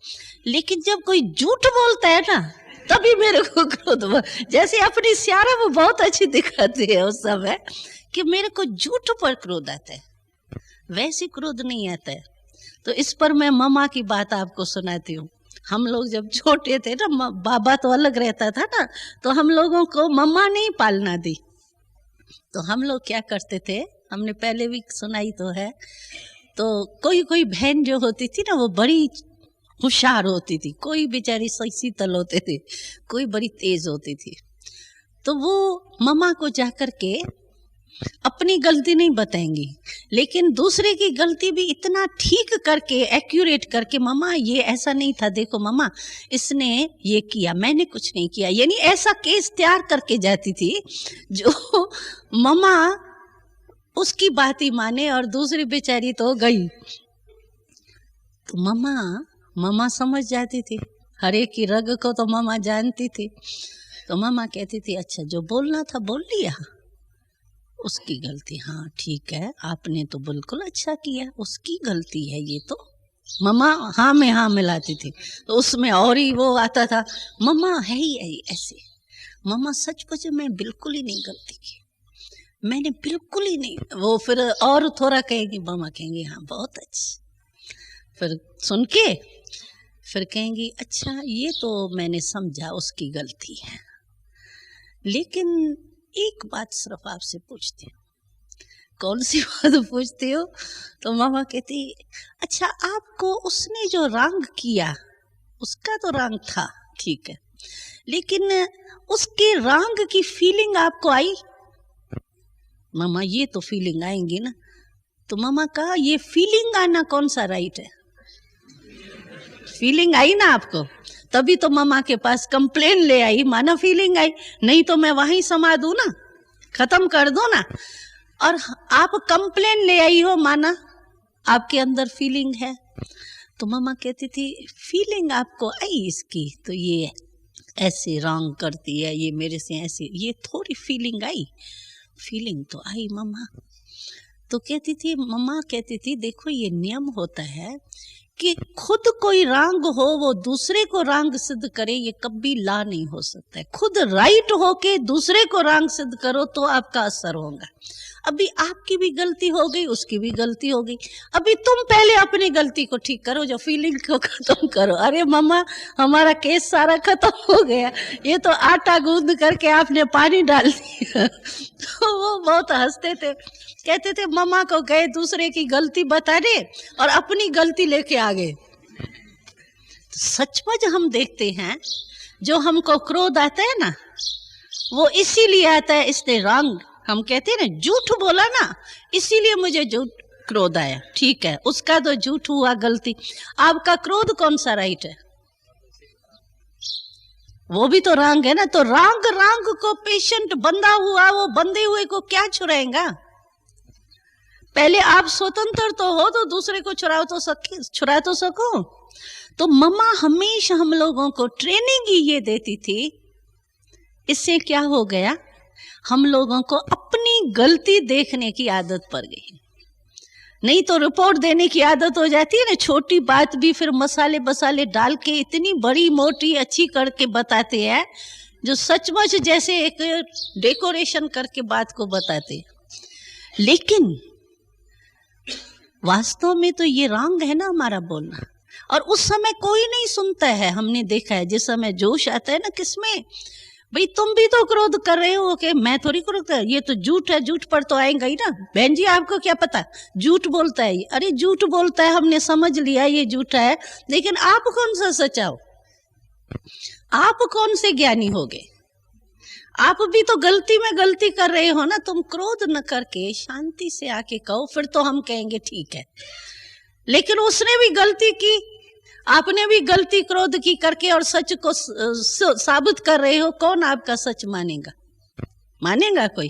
लेकिन जब कोई झूठ बोलता है ना तभी मेरे को क्रोध, जैसे अपनी स्यारा वो बहुत अच्छी दिखाती है उस समय कि मेरे को झूठ पर क्रोध आता है, वैसे क्रोध नहीं आता है। तो इस पर मैं मम्मा की बात आपको सुनाती हूँ। हम लोग जब छोटे थे ना, बाबा तो अलग रहता था ना, तो हम लोगों को मम्मा नहीं पालना दी। तो हम लोग क्या करते थे, हमने पहले भी सुनाई तो है, तो कोई कोई बहन जो होती थी ना वो बड़ी होशियार होती थी, कोई बेचारी शीतल होते थे, कोई बड़ी तेज होती थी। तो वो मम्मा को जाकर के अपनी गलती नहीं बताएंगी, लेकिन दूसरे की गलती भी इतना ठीक करके एक्यूरेट करके, मम्मा ये ऐसा नहीं था, देखो मम्मा इसने ये किया, मैंने कुछ नहीं किया, यानी ऐसा केस तैयार करके जाती थी जो मम्मा उसकी बात ही माने और दूसरी बेचारी तो गई। तो मम्मा समझ जाती थी, हर एक की रग को तो मम्मा जानती थी। तो मम्मा कहती थी अच्छा जो बोलना था बोल लिया, उसकी गलती, हाँ ठीक है आपने तो बिल्कुल अच्छा किया, उसकी गलती है ये तो। मम्मा हाँ में हाँ मिलाती थी, तो उसमें और ही वो आता था, मम्मा है ही ऐसे, मम्मा सच पूछे मैं बिल्कुल ही नहीं गलती की, मैंने बिल्कुल ही नहीं। वो फिर और थोड़ा कहेंगी, मम्मा कहेंगी हाँ बहुत अच्छी, फिर सुन के फिर कहेंगी अच्छा ये तो मैंने समझा उसकी गलती है, लेकिन एक बात सिर्फ आपसे पूछती हूँ। कौन सी बात पूछती हो? तो मामा कहती अच्छा आपको उसने जो रंग किया उसका तो रंग था ठीक है, लेकिन उसके रंग की फीलिंग आपको आई? मामा ये तो फीलिंग आएंगी ना। तो मामा कहा ये फीलिंग आना कौन सा राइट है? फीलिंग आई ना आपको, तभी तो मामा के पास कंप्लेन ले आई, माना फीलिंग आई, नहीं तो मैं वहीं समा दूं ना, खत्म कर दो ना। और आप कंप्लेन ले आई हो, माना आपके अंदर फीलिंग है। तो मामा कहती थी फीलिंग आपको आई इसकी, तो ये ऐसे रॉन्ग करती है, ये मेरे से ऐसे, ये थोड़ी फीलिंग आई, फीलिंग तो आई मामा। तो कहती थी मम्मा कहती थी देखो ये नियम होता है कि खुद कोई रंग हो वो दूसरे को रंग सिद्ध करे, ये कभी ला नहीं हो सकता है। खुद राइट हो के दूसरे को रंग सिद्ध करो तो आपका असर होगा। अभी आपकी भी गलती हो गई, उसकी भी गलती हो गई, अभी तुम पहले अपनी गलती को ठीक करो, जो फीलिंग को खत्म करो। अरे मम्मा हमारा केस सारा खत्म हो गया, ये तो आटा गूंद करके आपने पानी डाल दिया। तो वो बहुत हंसते थे, कहते थे मम्मा को गए दूसरे की गलती बताने और अपनी गलती लेके आ गए। सचमुच हम देखते हैं जो हमको क्रोध आता है ना वो इसीलिए आता है, इसने रंग, हम कहते हैं ना झूठ बोला ना, इसीलिए मुझे झूठ क्रोध आया, ठीक है उसका तो झूठ हुआ गलती, आपका क्रोध कौन सा राइट है? वो भी तो रंग है ना। तो रंग को पेशेंट बंधा हुआ, वो बंधे हुए को क्या छुड़ाएगा? पहले आप स्वतंत्र तो हो तो दूसरे को छुड़ा तो सको। तो मम्मा हमेशा हम लोगों को ट्रेनिंग ही ये देती थी, इससे क्या हो गया, हम लोगों को अपनी गलती देखने की आदत पड़ गई। नहीं तो रिपोर्ट देने की आदत हो जाती है ना, छोटी बात भी फिर मसाले बसाले डाल के इतनी बड़ी मोटी अच्छी करके बताते हैं, जो सचमुच जैसे एक डेकोरेशन करके बात को बताते, लेकिन वास्तव में तो ये रॉन्ग है ना हमारा बोलना। और उस समय कोई नहीं सुनता है, हमने देखा है। जिस समय जोश आता है ना, किसमें, भाई तुम भी तो क्रोध कर रहे हो कि मैं थोड़ी क्रोध कर, ये तो झूठ है, झूठ पर तो आएगा ही ना। बहन जी आपको क्या पता, झूठ बोलता है। अरे झूठ बोलता है, हमने समझ लिया ये झूठा है, लेकिन आप कौन सा सच्चा हो? आप कौन से ज्ञानी हो गए? आप भी तो गलती में गलती कर रहे हो ना। तुम क्रोध न करके शांति से आके कहो, फिर तो हम कहेंगे ठीक है। लेकिन उसने भी गलती की, आपने भी गलती क्रोध की करके और सच को साबित कर रहे हो। कौन आपका सच मानेगा? मानेगा कोई?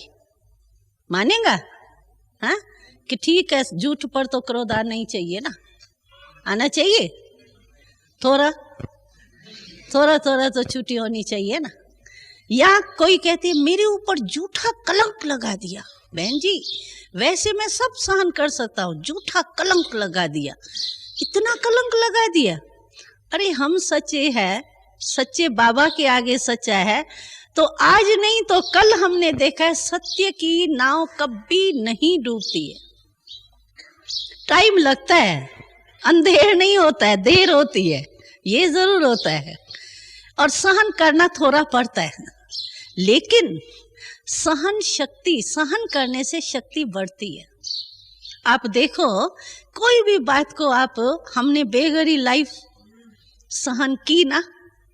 मानेगा? हाँ, कि ठीक है झूठ पर तो क्रोध आना ही चाहिए ना, आना चाहिए। थोड़ा थोड़ा थोड़ा तो छुट्टी होनी चाहिए ना। या कोई कहती है मेरे ऊपर झूठा कलंक लगा दिया। बहन जी वैसे मैं सब सहन कर सकता हूँ, झूठा कलंक लगा दिया, इतना कलंक लगा दिया। अरे हम सच्चे हैं, सच्चे बाबा के आगे सच्चा है तो आज नहीं तो कल हमने देखा है सत्य की नाव कभी नहीं डूबती है। टाइम लगता है, अंधेर नहीं होता है, देर होती है, ये जरूर होता है। और सहन करना थोड़ा पड़ता है, लेकिन सहन शक्ति, सहन करने से शक्ति बढ़ती है। आप देखो कोई भी बात को आप, हमने बेगरी लाइफ सहन की ना,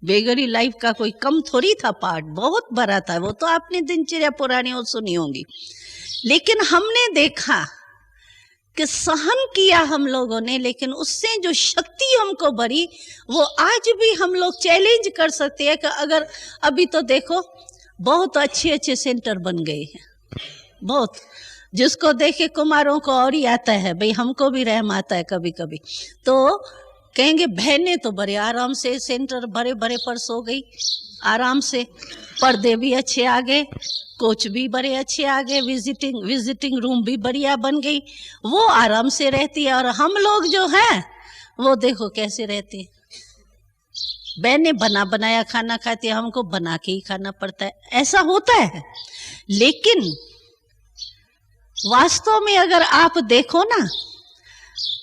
बेगरी लाइफ का कोई कम थोड़ी था पार्ट, बहुत बड़ा था वो तो। आपने दिनचर्या पुरानी और सुनी होंगी, लेकिन हमने देखा कि सहन किया हम लोगों ने, लेकिन उससे जो शक्ति हमको बढ़ी वो आज भी हम लोग चैलेंज कर सकते हैं। कि अगर अभी तो देखो बहुत अच्छे अच्छे सेंटर बन गए हैं, बहुत, जिसको देखे कुमारों को और ही आता है, भाई हमको भी रहम आता है कभी कभी। तो कहेंगे बहनें तो बड़े आराम से सेंटर बड़े बड़े पर सो गई, आराम से, पर्दे भी अच्छे आ गए, कोच भी बड़े अच्छे आ गए, विजिटिंग रूम भी बढ़िया बन गई, वो आराम से रहती है। और हम लोग जो हैं वो देखो कैसे रहते हैं। बहनें बना बनाया खाना खाती है, हमको बना के ही खाना पड़ता है, ऐसा होता है। लेकिन वास्तव में अगर आप देखो ना,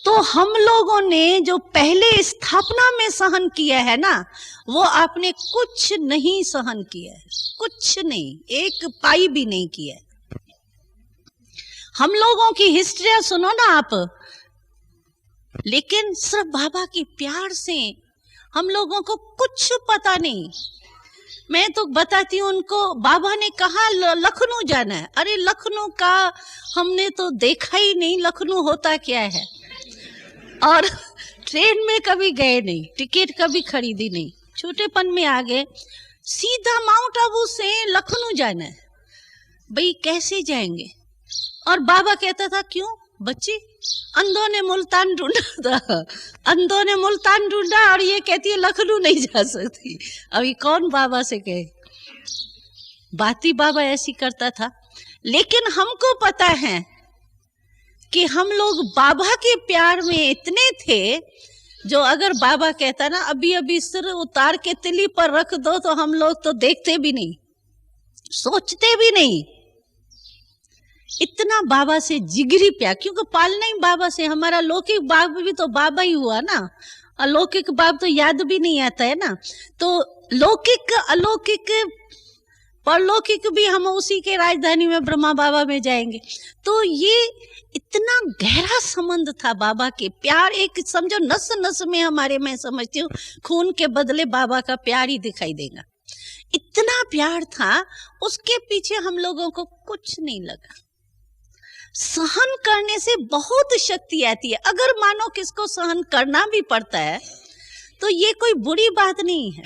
तो हम लोगों ने जो पहले स्थापना में सहन किया है ना, वो आपने कुछ नहीं सहन किया है, कुछ नहीं, एक पाई भी नहीं किया है। हम लोगों की हिस्ट्री सुनो ना आप, लेकिन सिर्फ बाबा के प्यार से हम लोगों को कुछ पता नहीं। मैं तो बताती हूँ उनको, बाबा ने कहा लखनऊ जाना है। अरे लखनऊ का हमने तो देखा ही नहीं, लखनऊ होता क्या है। और ट्रेन में कभी गए नहीं, टिकट कभी खरीदी नहीं, छोटेपन में आ गए, सीधा माउंट आबू से लखनऊ जाना है। भाई कैसे जाएंगे? और बाबा कहता था क्यों बच्चे, अंधों ने मुल्तान ढूंढा था, अंधों ने मुल्तान ढूंढा, और ये कहती है लखनऊ नहीं जा सकती। अभी कौन बाबा से कहे, बाती बाबा ऐसी करता था। लेकिन हमको पता है कि हम लोग बाबा के प्यार में इतने थे, जो अगर बाबा कहता ना अभी अभी सिर उतार के तिली पर रख दो, तो हम लोग तो देखते भी नहीं, सोचते भी नहीं। इतना बाबा से जिगरी प्यार, क्योंकि पालना ही बाबा से। हमारा लौकिक बाप भी तो बाबा ही हुआ ना, अलौकिक बाप तो याद भी नहीं आता है ना। तो लौकिक अलौकिक परलौकिक भी हम उसी के राजधानी में ब्रह्मा बाबा में जाएंगे। तो ये इतना गहरा संबंध था बाबा के प्यार, एक समझो नस नस में हमारे, मैं समझती हूँ खून के बदले बाबा का प्यार ही दिखाई देगा। इतना प्यार था, उसके पीछे हम लोगों को कुछ नहीं लगा। सहन करने से बहुत शक्ति आती है। अगर मानो किसको सहन करना भी पड़ता है तो ये कोई बुरी बात नहीं है।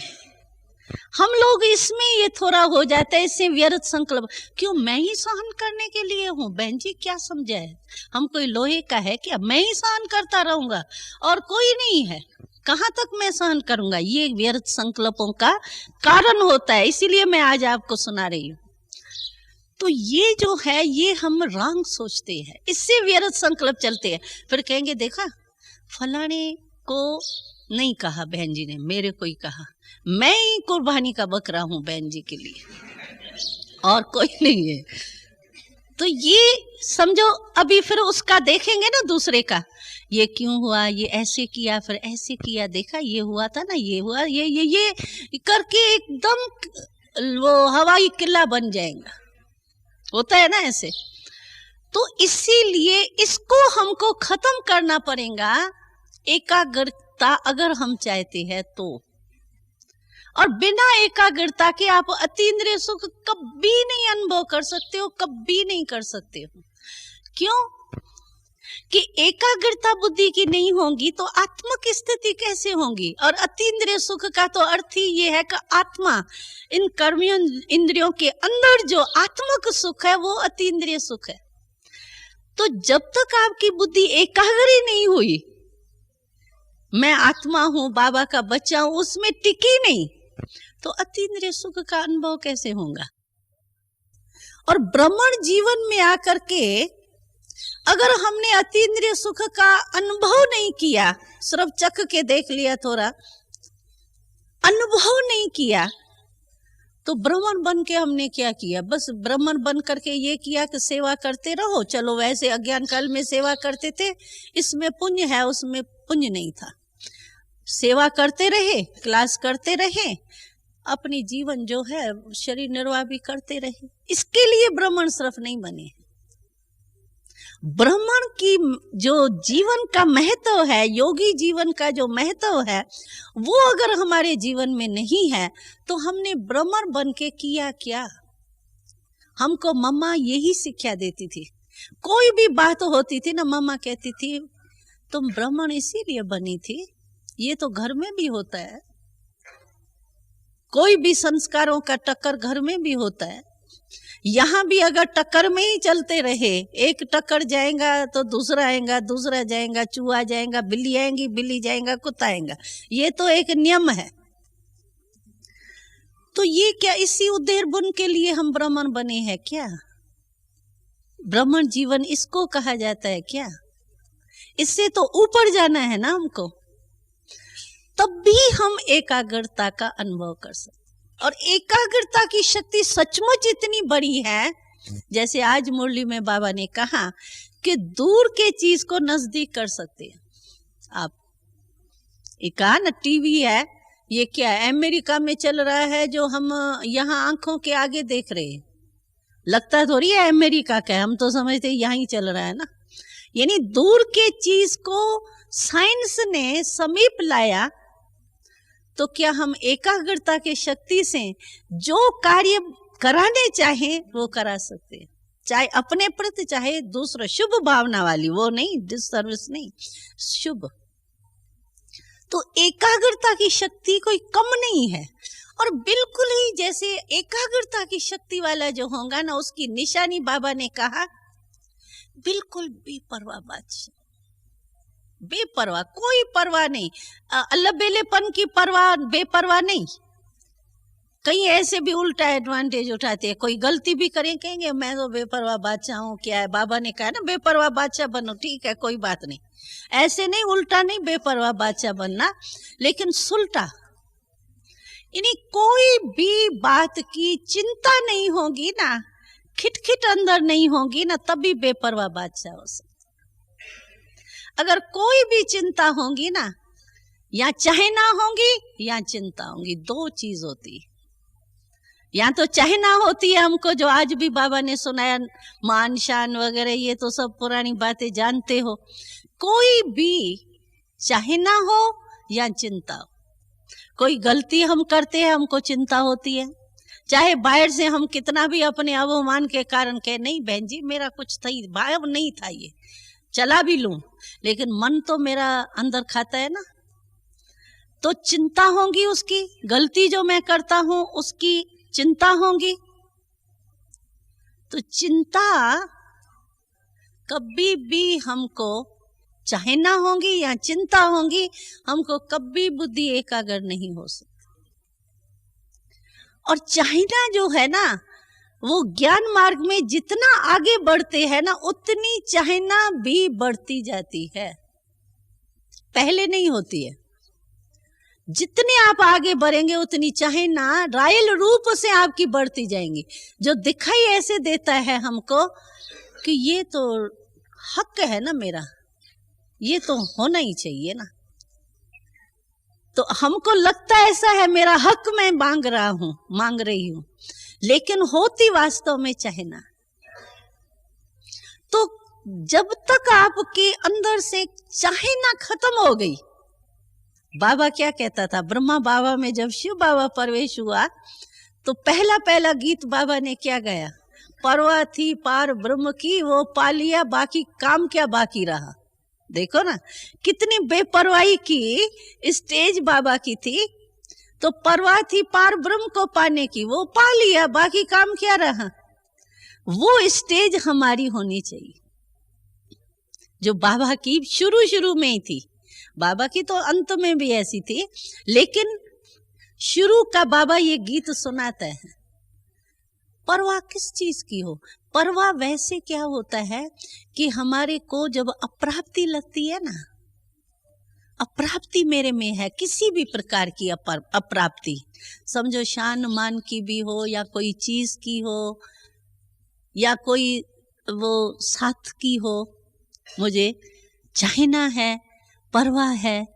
हम लोग इसमें ये थोड़ा हो जाता है, इससे व्यर्थ संकल्प, क्यों मैं ही सहन करने के लिए हूँ। बहन जी क्या समझा है, हम कोई लोहे का है क्या, मैं ही सहन करता रहूंगा और कोई नहीं है, कहाँ तक मैं सहन करूंगा। ये व्यर्थ संकल्पों का कारण होता है, इसीलिए मैं आज आपको सुना रही हूँ। तो ये जो है ये हम रंग सोचते हैं, इससे व्यर्थ संकल्प चलते हैं। फिर कहेंगे देखा फलाने को नहीं कहा बहन जी ने, मेरे को ही कहा। मैं ही कुर्बानी का बकरा हूं बहन जी के लिए, और कोई नहीं है। तो ये समझो, अभी फिर उसका देखेंगे ना दूसरे का, ये क्यों हुआ, ये ऐसे किया, फिर ऐसे किया, देखा ये हुआ था ना, ये हुआ, ये करके एकदम वो हवाई किला बन जाएगा। होता है ना ऐसे। तो इसीलिए इसको हमको खत्म करना पड़ेगा, एकाग्रता अगर हम चाहते हैं तो। और बिना एकाग्रता के आप अतीन्द्रिय सुख कभी नहीं अनुभव कर सकते हो, कभी नहीं कर सकते हो। क्यों? कि एकाग्रता बुद्धि की नहीं होगी तो आत्मिक स्थिति कैसे होगी? और अतीन्द्रिय सुख का तो अर्थ ही ये है कि आत्मा, इन कर्मियों इंद्रियों के अंदर जो आत्मिक सुख है वो अतीन्द्रिय सुख है। तो जब तक आपकी बुद्धि एकाग्र ही नहीं हुई, मैं आत्मा हूं, बाबा का बच्चा हूं, उसमें टिकी नहीं, तो अतीन्द्रिय सुख का अनुभव कैसे होगा? और ब्राह्मण जीवन में आकर के अगर हमने अतीन्द्रिय सुख का अनुभव नहीं किया, सिर्फ चख के देख लिया, थोड़ा अनुभव नहीं किया, तो ब्राह्मण बन के हमने क्या किया? बस ब्राह्मण बन करके ये किया कि सेवा करते रहो। चलो वैसे अज्ञान काल में सेवा करते थे, इसमें पुण्य है, उसमें पुण्य नहीं था। सेवा करते रहे, क्लास करते रहे, अपनी जीवन जो है शरीर निर्वाह भी करते रहे। इसके लिए ब्राह्मण सिर्फ नहीं बने। ब्राह्मण की जो जीवन का महत्व है, योगी जीवन का जो महत्व है, वो अगर हमारे जीवन में नहीं है तो हमने ब्राह्मण बन के किया क्या? हमको मम्मा यही शिक्षा देती थी, कोई भी बात होती थी ना, मम्मा कहती थी तुम ब्राह्मण इसीलिए बनी थी, ये तो घर में भी होता है, कोई भी संस्कारों का टक्कर घर में भी होता है। यहाँ भी अगर टक्कर में ही चलते रहे, एक टक्कर जाएगा तो दूसरा आएगा, दूसरा जाएगा, चूहा जाएगा, बिल्ली आएगी, बिल्ली जाएगा, कुत्ता आएगा, ये तो एक नियम है। तो ये क्या इसी उद्देश्य बुन के लिए हम ब्राह्मण बने हैं क्या? ब्राह्मण जीवन इसको कहा जाता है क्या? इससे तो ऊपर जाना है ना हमको, तब भी हम एकाग्रता का अनुभव कर सकते। और एकाग्रता की शक्ति सचमुच इतनी बड़ी है, जैसे आज मुरली में बाबा ने कहा कि दूर के चीज को नजदीक कर सकते हैं आप। एक कहा ना टीवी है, ये क्या है, अमेरिका में चल रहा है, जो हम यहाँ आंखों के आगे देख रहे हैं, लगता थोड़ी है अमेरिका का है, हम तो समझते यहाँ ही चल रहा है ना। यानी दूर के चीज को साइंस ने समीप लाया, तो क्या हम एकाग्रता के शक्ति से जो कार्य कराने चाहे वो करा सकते हैं, चाहे अपने प्रति चाहे दूसरा, शुभ भावना वाली, वो नहीं, डिससर्विस नहीं, शुभ। तो एकाग्रता की शक्ति कोई कम नहीं है। और बिल्कुल ही जैसे एकाग्रता की शक्ति वाला जो होगा ना, उसकी निशानी बाबा ने कहा बिल्कुल बेपरवाह बादशाह, बेपरवाह, कोई परवाह नहीं, अल्लबेलेपन की परवाह, बेपरवाह नहीं। कहीं ऐसे भी उल्टा एडवांटेज उठाते हैं, कोई गलती भी करें कहेंगे मैं तो बेपरवाह बादशाह हूँ, क्या है, बाबा ने कहा ना बेपरवाह बादशाह बनो, ठीक है कोई बात नहीं। ऐसे नहीं, उल्टा नहीं बेपरवाह बादशाह बनना, लेकिन सुलटा, यानी कोई भी बात की चिंता नहीं होगी ना, खिटखिट अंदर नहीं होगी ना, तभी बेपरवाह बादशाह हो सकता। अगर कोई भी चिंता होगी ना, या चाहना होगी या चिंता होगी, दो चीज होती है। या तो चाहना होती है हमको, जो आज भी बाबा ने सुनाया, मान शान वगैरह, ये तो सब पुरानी बातें जानते हो। कोई भी चाहना हो या चिंता हो, कोई गलती हम करते हैं हमको चिंता होती है, चाहे बाहर से हम कितना भी अपने अवमान के कारण कहे नहीं बहन जी मेरा कुछ था ही, भाव नहीं था, ये चला भी लूं, लेकिन मन तो मेरा अंदर खाता है ना, तो चिंता होगी, उसकी गलती जो मैं करता हूं उसकी चिंता होगी। तो चिंता कभी भी हमको चाहना होगी या चिंता होगी, हमको कभी बुद्धि एकाग्र नहीं हो सकती। और चाहना जो है ना, वो ज्ञान मार्ग में जितना आगे बढ़ते हैं ना, उतनी चाहना भी बढ़ती जाती है, पहले नहीं होती है। जितने आप आगे बढ़ेंगे उतनी चाहे ना रॉयल रूप से आपकी बढ़ती जाएंगी। जो दिखाई ऐसे देता है हमको कि ये तो हक है ना मेरा, ये तो होना ही चाहिए ना, तो हमको लगता ऐसा है मेरा हक मैं मांग रही हूं, लेकिन होती वास्तव में चाहे ना। तो जब तक आपके अंदर से चाहे ना खत्म हो गई, बाबा क्या कहता था, ब्रह्मा बाबा में जब शिव बाबा प्रवेश हुआ तो पहला गीत बाबा ने क्या गाया, परवाह थी पार ब्रह्म की वो पा लिया, बाकी काम क्या बाकी रहा। देखो ना कितनी बेपरवाही की स्टेज बाबा की थी। तो परवाह थी पार ब्रह्म को पाने की, वो पा लिया, बाकी काम क्या रहा। वो स्टेज हमारी होनी चाहिए जो बाबा की शुरू में ही थी। बाबा की तो अंत में भी ऐसी थी, लेकिन शुरू का बाबा ये गीत सुनाता है। परवाह किस चीज की हो, परवाह वैसे क्या होता है कि हमारे को जब अप्राप्ति लगती है ना, अप्राप्ति मेरे में है, किसी भी प्रकार की अप्राप्ति, समझो शान मान की भी हो या कोई चीज की हो या कोई वो साथ की हो, मुझे चाहना है, परवाह है,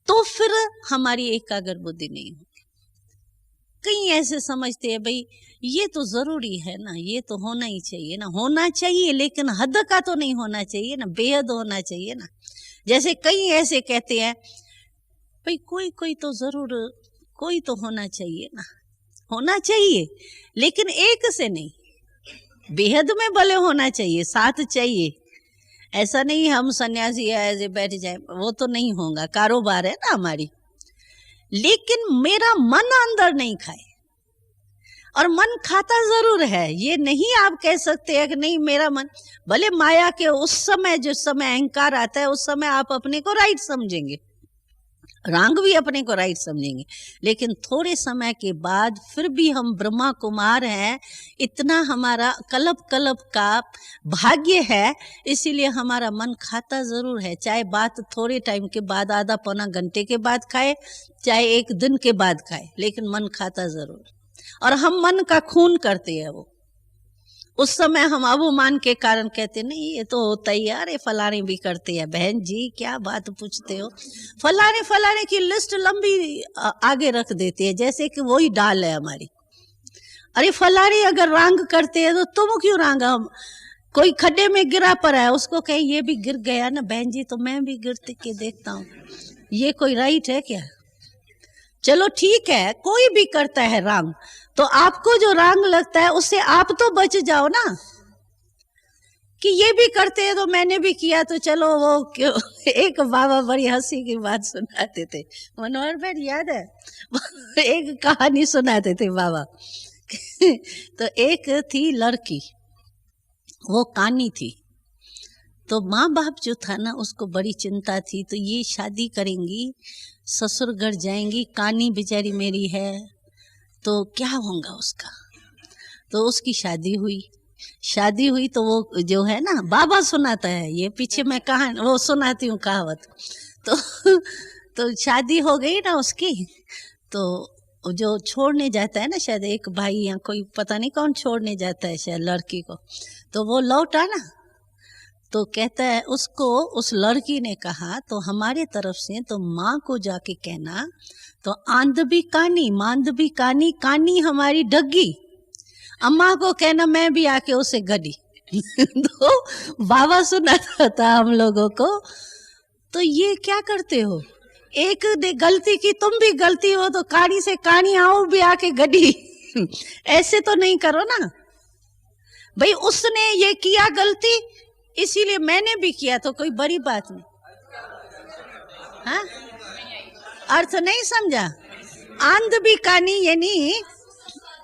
तो फिर हमारी एकाग्र बुद्धि नहीं होगी। कई ऐसे समझते हैं भाई ये तो जरूरी है ना, ये तो होना ही चाहिए ना, होना चाहिए लेकिन हद का तो नहीं होना चाहिए ना, बेहद होना चाहिए ना। जैसे कई ऐसे कहते हैं भाई कोई तो जरूर कोई तो होना चाहिए ना, होना चाहिए लेकिन एक से नहीं, बेहद में भले होना चाहिए, साथ चाहिए। ऐसा नहीं हम सन्यासी ऐसे बैठ जाए, वो तो नहीं होगा, कारोबार है ना हमारी। लेकिन मेरा मन अंदर नहीं खाए, और मन खाता जरूर है, ये नहीं आप कह सकते हैं कि नहीं मेरा मन, भले माया के उस समय जो समय अहंकार आता है उस समय आप अपने को राइट समझेंगे, रंग भी अपने को राइट समझेंगे, लेकिन थोड़े समय के बाद फिर भी हम ब्रह्मा कुमार हैं, इतना हमारा कल्प का भाग्य है, इसीलिए हमारा मन खाता जरूर है। चाहे बात थोड़े टाइम के बाद, आधा पौना घंटे के बाद खाए, चाहे एक दिन के बाद खाए, लेकिन मन खाता जरूर। और हम मन का खून करते हैं। वो उस समय हम अवमान के कारण कहते नहीं ये तो होता ही यार, ये फलाने भी करते हैं। बहन जी क्या बात पूछते हो, फलाने की लिस्ट लंबी आगे रख देते हैं जैसे कि वही डाल है हमारी। अरे फलाने अगर रांग करते हैं तो तुम क्यों रांगा, हम कोई खड्डे में गिरा पड़ा है उसको कहे ये भी गिर गया ना बहन जी, तो मैं भी गिरते के देखता हूँ, ये कोई राइट है क्या? चलो ठीक है, कोई भी करता है रांग, तो आपको जो रांग लगता है उससे आप तो बच जाओ ना, कि ये भी करते हैं तो मैंने भी किया तो चलो वो क्यों। एक बाबा बड़ी हंसी की बात सुनाते थे, मनोहर भाई याद है, एक कहानी सुनाते थे बाबा। तो एक थी लड़की, वो कानी थी, तो माँ बाप जो था ना उसको बड़ी चिंता थी, तो ये शादी करेंगी, ससुर घर जाएंगी, कानी बेचारी मेरी है तो क्या होगा उसका। तो उसकी शादी हुई तो वो जो है ना, बाबा सुनाता है ये, पीछे मैं कहानी वो सुनाती हूँ कहावत। तो शादी हो गई ना उसकी, तो जो छोड़ने जाता है ना, शायद एक भाई या कोई पता नहीं कौन छोड़ने जाता है शायद लड़की को, तो वो लौटा ना, तो कहता है उसको, उस लड़की ने कहा तो हमारे तरफ से तो माँ को जाके कहना, तो आंध भी कानी मांद भी कानी, कानी हमारी डग्गी, अम्मा को कहना मैं भी आके उसे गड़ी। तो बाबा सुनाता था हम लोगों को, तो ये क्या करते हो, एक ने गलती की तुम भी गलती हो, तो कानी से कानी आओ भी आके गड़ी। ऐसे तो नहीं करो ना भाई, उसने ये किया गलती इसीलिए मैंने भी किया, तो कोई बड़ी बात नहीं। हाँ, अर्थ नहीं समझा। आंध भी कानी यानी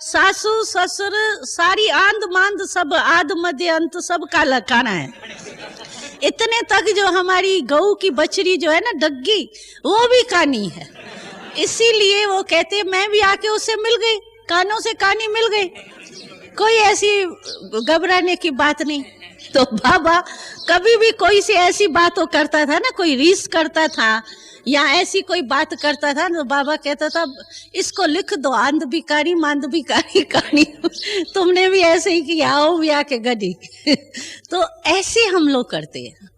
सासू ससुर सारी आंध मांद सब, आद मध्य अंत सब का लखाना है। इतने तक जो हमारी गऊ की बछड़ी जो है ना डग्गी, वो भी कानी है, इसीलिए वो कहते मैं भी आके उससे मिल गई, कानों से कानी मिल गई, कोई ऐसी घबराने की बात नहीं। तो बाबा कभी भी कोई सी ऐसी बात वो करता था ना, कोई रीस करता था या ऐसी कोई बात करता था, तो बाबा कहता था इसको लिख दो, आंध भिखारी मांद भिखारी कहानी। तुमने भी ऐसे ही किया, आओ भी आके गडी। तो ऐसे हम लोग करते हैं,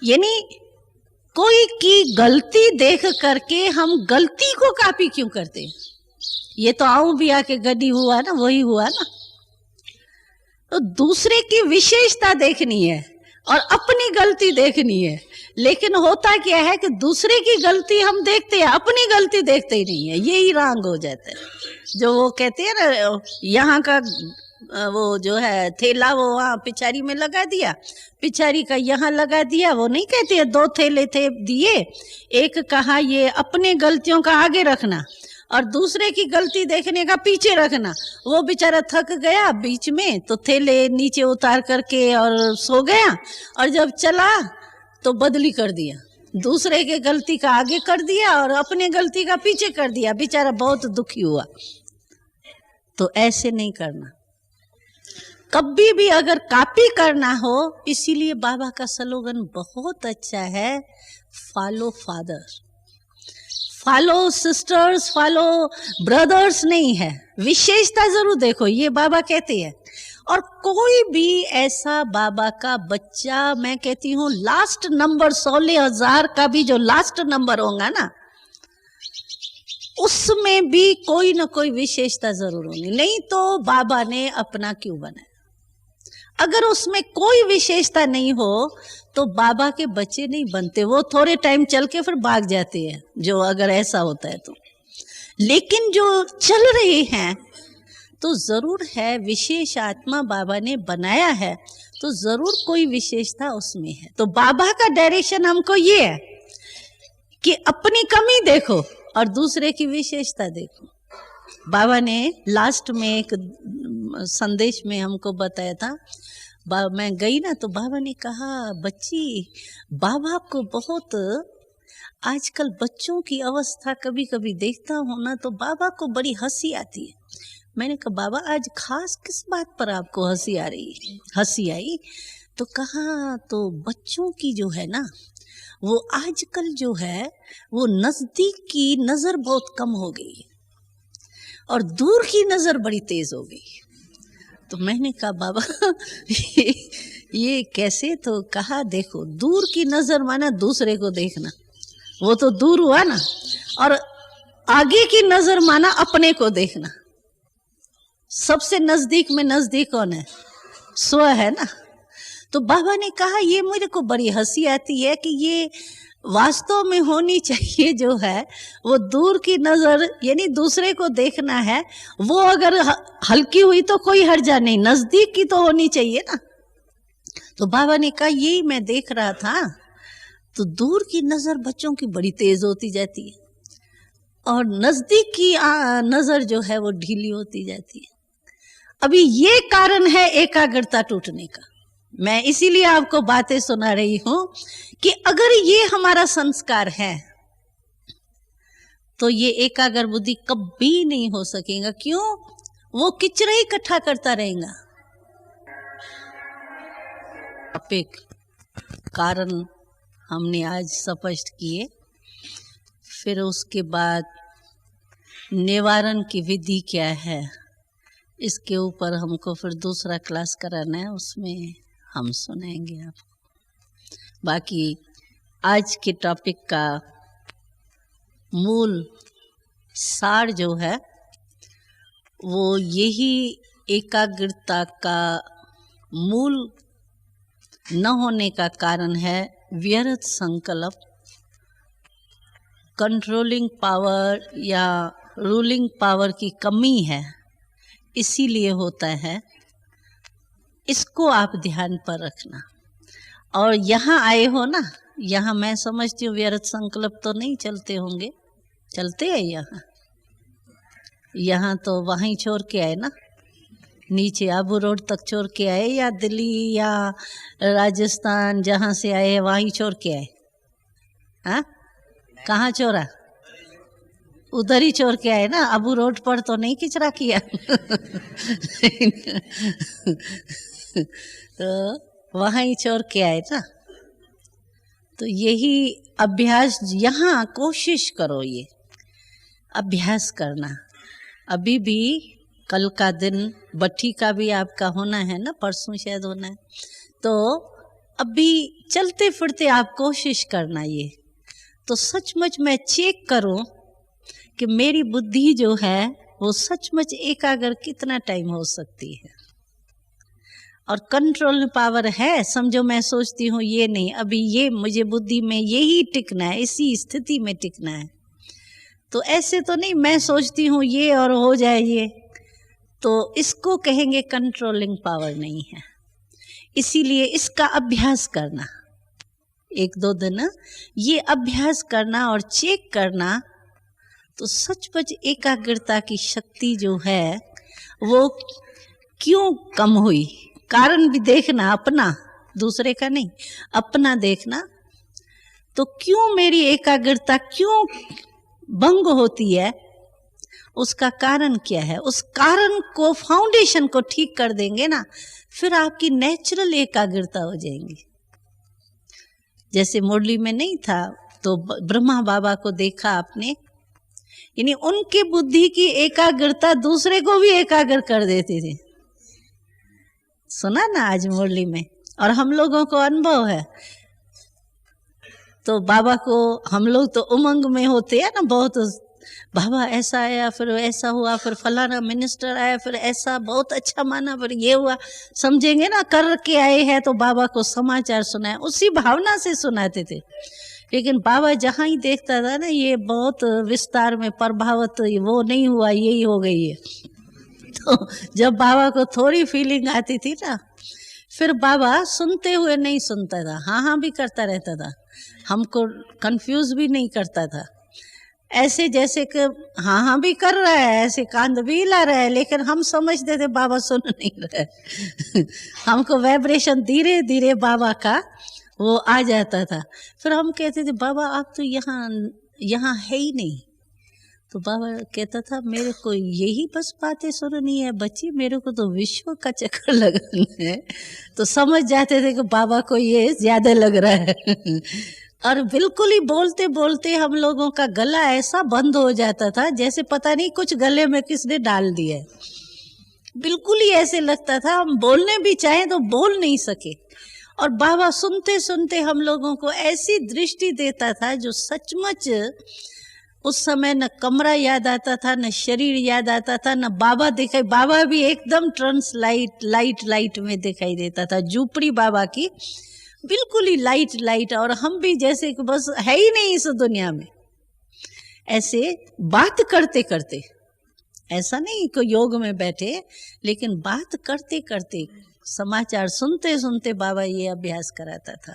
यानी कोई की गलती देख करके हम गलती को कॉपी क्यों करते हैं? ये तो आऊं भी आके गडी हुआ ना, वही हुआ ना। तो दूसरे की विशेषता देखनी है और अपनी गलती देखनी है, लेकिन होता क्या है कि दूसरे की गलती हम देखते हैं, अपनी गलती देखते ही नहीं है, यही रंग हो जाता है। जो वो कहते हैं ना, यहाँ का वो जो है थैला वो वहाँ पिछारी में लगा दिया, पिछारी का यहाँ लगा दिया, वो नहीं कहते हैं 2 थैले थे दिए, एक कहा ये अपने गलतियों का आगे रखना और दूसरे की गलती देखने का पीछे रखना। वो बेचारा थक गया बीच में, तो थैले नीचे उतार करके और सो गया, और जब चला तो बदली कर दिया, दूसरे के गलती का आगे कर दिया और अपने गलती का पीछे कर दिया, बेचारा बहुत दुखी हुआ। तो ऐसे नहीं करना कभी भी, अगर कॉपी करना हो। इसीलिए बाबा का स्लोगन बहुत अच्छा है, follow father, follow sisters, follow brothers नहीं है, विशेषता जरूर देखो, ये बाबा कहते हैं। और कोई भी ऐसा बाबा का बच्चा, मैं कहती हूँ लास्ट नंबर 16,000 का भी जो लास्ट नंबर होगा ना, उसमें भी कोई ना कोई विशेषता जरूर होगी, नहीं तो बाबा ने अपना क्यों बनाया? अगर उसमें कोई विशेषता नहीं हो तो बाबा के बच्चे नहीं बनते, वो थोड़े टाइम चल के फिर भाग जाते हैं, जो अगर ऐसा होता है तो। लेकिन जो चल रहे हैं तो जरूर है, विशेष आत्मा बाबा ने बनाया है तो जरूर कोई विशेषता उसमें है। तो बाबा का डायरेक्शन हमको ये है कि अपनी कमी देखो और दूसरे की विशेषता देखो। बाबा ने लास्ट में एक संदेश में हमको बताया था, मैं गई ना तो बाबा ने कहा, बच्ची बाबा को बहुत, आजकल बच्चों की अवस्था कभी कभी देखता हूँ ना तो बाबा को बड़ी हंसी आती है। मैंने कहा बाबा आज खास किस बात पर आपको हंसी आ रही है? हंसी आई तो कहा तो बच्चों की जो है ना, वो आजकल जो है वो नजदीक की नजर बहुत कम हो गई है और दूर की नजर बड़ी तेज हो गई। तो मैंने कहा बाबा ये कैसे? तो कहा देखो, दूर की नजर माना दूसरे को देखना, वो तो दूर हुआ ना, और आगे की नजर माना अपने को देखना। सबसे नजदीक में नजदीक कौन है? स्व है ना। तो बाबा ने कहा ये मेरे को बड़ी हंसी आती है कि ये वास्तव में होनी चाहिए जो है वो दूर की नजर, यानी दूसरे को देखना है, वो अगर हल्की हुई तो कोई हर्जा नहीं, नजदीक की तो होनी चाहिए ना। तो बाबा ने कहा यही मैं देख रहा था, तो दूर की नजर बच्चों की बड़ी तेज होती जाती है और नजदीक की नजर जो है वो ढीली होती जाती है। अभी ये कारण है एकाग्रता टूटने का। मैं इसीलिए आपको बातें सुना रही हूं कि अगर ये हमारा संस्कार है तो ये एकाग्र बुद्धि कभी नहीं हो सकेगा। क्यों? वो किचरा ही इकट्ठा करता रहेगा। टॉपिक कारण हमने आज स्पष्ट किए, फिर उसके बाद निवारण की विधि क्या है, इसके ऊपर हमको फिर दूसरा क्लास कराना है, उसमें हम सुनाएंगे आपको। बाकी आज के टॉपिक का मूल सार जो है वो यही एकाग्रता का मूल न होने का कारण है व्यर्थ संकल्प, कंट्रोलिंग पावर या रूलिंग पावर की कमी है, इसीलिए होता है। इसको आप ध्यान पर रखना। और यहाँ आए हो ना, यहाँ मैं समझती हूँ व्यर्थ संकल्प तो नहीं चलते होंगे, चलते हैं यहाँ तो वहीं छोड़ के आए ना, नीचे आबू रोड तक छोड़ के आए या दिल्ली या राजस्थान जहाँ से आए वहीं छोड़ के आए? हाँ, कहाँ छोड़ा? उधर ही छोड़ के आए ना, आबू रोड पर तो नहीं किचरा किया। तो वहाँ ही छोड़ के आए ना। तो यही अभ्यास यहाँ कोशिश करो, ये अभ्यास करना। अभी भी कल का दिन बट्टी का भी आपका होना है ना, परसों शायद होना है। तो अभी चलते फिरते आप कोशिश करना ये, तो सचमुच मैं चेक करूं कि मेरी बुद्धि जो है वो सचमुच एकाग्र कितना टाइम हो सकती है, और कंट्रोल पावर है। समझो मैं सोचती हूँ ये नहीं, अभी ये मुझे बुद्धि में यही टिकना है, इसी स्थिति में टिकना है, तो ऐसे तो नहीं मैं सोचती हूँ ये और हो जाए ये, तो इसको कहेंगे कंट्रोलिंग पावर नहीं है। इसीलिए इसका अभ्यास करना, 1-2 दिन ये अभ्यास करना और चेक करना, तो सचमुच एकाग्रता की शक्ति जो है वो क्यों कम हुई। कारण भी देखना अपना, दूसरे का नहीं, अपना देखना। तो क्यों मेरी एकाग्रता क्यों भंग होती है, उसका कारण क्या है। उस कारण को, फाउंडेशन को ठीक कर देंगे ना, फिर आपकी नेचुरल एकाग्रता हो जाएंगी। जैसे मुरली में नहीं था, तो ब्रह्मा बाबा को देखा आपने, यानी उनके बुद्धि की एकाग्रता दूसरे को भी एकाग्र कर देती थी। सुना ना आज मुरली में, और हम लोगों को अनुभव है। तो बाबा को हम लोग तो उमंग में होते हैं ना बहुत, बाबा ऐसा आया, फिर ऐसा हुआ, फिर फलाना मिनिस्टर आया, फिर ऐसा बहुत अच्छा माना, फिर ये हुआ, समझेंगे ना, कर के आए हैं तो बाबा को समाचार सुनाए, उसी भावना से सुनाते थे। लेकिन बाबा जहाँ ही देखता था ना ये बहुत विस्तार में प्रभावित, वो नहीं हुआ, यही हो गई है। तो जब बाबा को थोड़ी फीलिंग आती थी ना, फिर बाबा सुनते हुए नहीं सुनता था, हाँ हाँ भी करता रहता था, हमको कंफ्यूज भी नहीं करता था। ऐसे जैसे कि हाँ हाँ भी कर रहा है, ऐसे कांध भी हिला रहा है, लेकिन हम समझते थे बाबा सुन नहीं रहे। हमको वाइब्रेशन धीरे धीरे बाबा का वो आ जाता था। फिर हम कहते थे बाबा आप तो यहाँ है ही नहीं। तो बाबा कहता था मेरे को यही बस बातें सुननी है बच्ची, मेरे को तो विश्व का चक्कर लगाना है। तो समझ जाते थे कि बाबा को ये ज्यादा लग रहा है। और बिल्कुल ही बोलते बोलते हम लोगों का गला ऐसा बंद हो जाता था जैसे पता नहीं कुछ गले में किसने डाल दिया है। बिल्कुल ही ऐसे लगता था हम बोलने भी चाहें तो बोल नहीं सके। और बाबा सुनते सुनते हम लोगों को ऐसी दृष्टि देता था जो सचमुच उस समय न कमरा याद आता था, न शरीर याद आता था, न बाबा दिखाई। बाबा भी एकदम लाइट में दिखाई देता था, झूपड़ी बाबा की बिल्कुल ही लाइट। और हम भी जैसे कि बस है ही नहीं इस दुनिया में। ऐसे बात करते करते, ऐसा नहीं कि योग में बैठे, लेकिन बात करते करते, समाचार सुनते सुनते बाबा ये अभ्यास कराता था।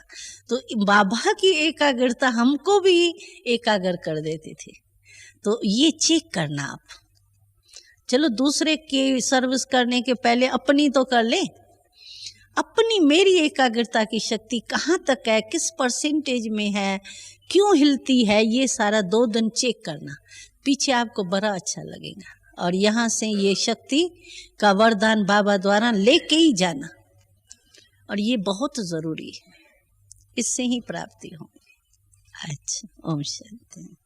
तो बाबा की एकाग्रता हमको भी एकाग्र कर देती थी। तो ये चेक करना आप। चलो दूसरे की सर्विस करने के पहले अपनी तो कर ले। अपनी मेरी एकाग्रता की शक्ति कहाँ तक है, किस परसेंटेज में है, क्यों हिलती है, ये सारा 2 दिन चेक करना। पीछे आपको बड़ा अच्छा लगेगा। और यहाँ से ये शक्ति का वरदान बाबा द्वारा लेके ही जाना, और ये बहुत जरूरी है, इससे ही प्राप्ति होगी। अच्छा, ओम शांति।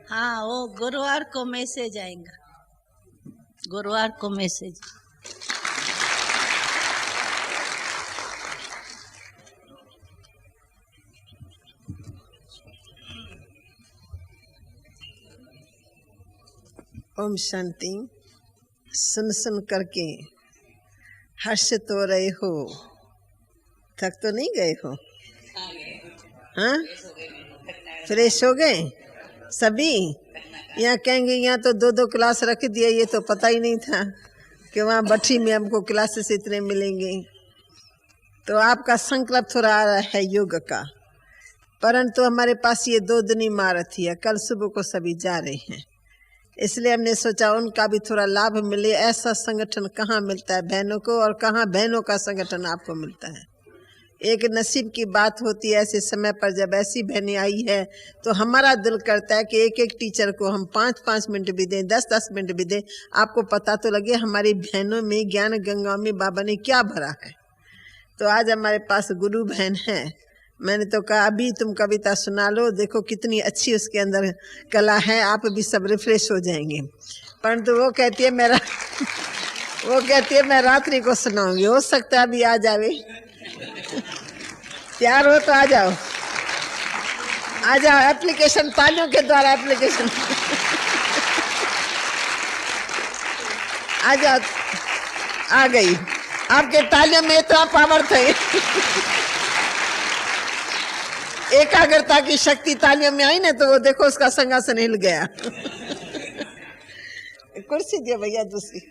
हाँ, वो गुरुवार को मैसेज आएगा, गुरुवार को मैसेज। ओम शांति। सुन करके हर्षित हो रहे हो, थक तो नहीं गए हो? हाँ, फ्रेश हो गए सभी? यहाँ कहेंगे यहाँ तो 2-2 क्लास रख दिया, ये तो पता ही नहीं था कि वहाँ बट्टी में हमको क्लासेस इतने मिलेंगे। तो आपका संकल्प थोड़ा आ रहा है योग का, परंतु हमारे पास ये 2 दिन ही महारथी है, कल सुबह को सभी जा रहे हैं, इसलिए हमने सोचा उनका भी थोड़ा लाभ मिले। ऐसा संगठन कहाँ मिलता है बहनों को, और कहाँ बहनों का संगठन आपको मिलता है। एक नसीब की बात होती है ऐसे समय पर, जब ऐसी बहनें आई है तो हमारा दिल करता है कि एक एक टीचर को हम 5-5 मिनट भी दें, 10-10 मिनट भी दें, आपको पता तो लगे हमारी बहनों में ज्ञान गंगा में बाबा ने क्या भरा है। तो आज हमारे पास गुरु बहन है। मैंने तो कहा अभी तुम कविता सुना लो, देखो कितनी अच्छी उसके अंदर कला है, आप भी सब रिफ्रेश हो जाएंगे। परंतु वो कहती है मैं रात्रि को सुनाऊंगी। हो सकता है अभी आ जावे। तैयार हो तो आ जाओ, आ जाओ। एप्लीकेशन, तालियों के द्वारा एप्लीकेशन आ जाओ। आ गई आपके तालियों में इतना पावर था। एकाग्रता की शक्ति तालियों में आई ना, तो वो देखो उसका संगासन हिल गया। कुर्सी दियो भैया दूसरी।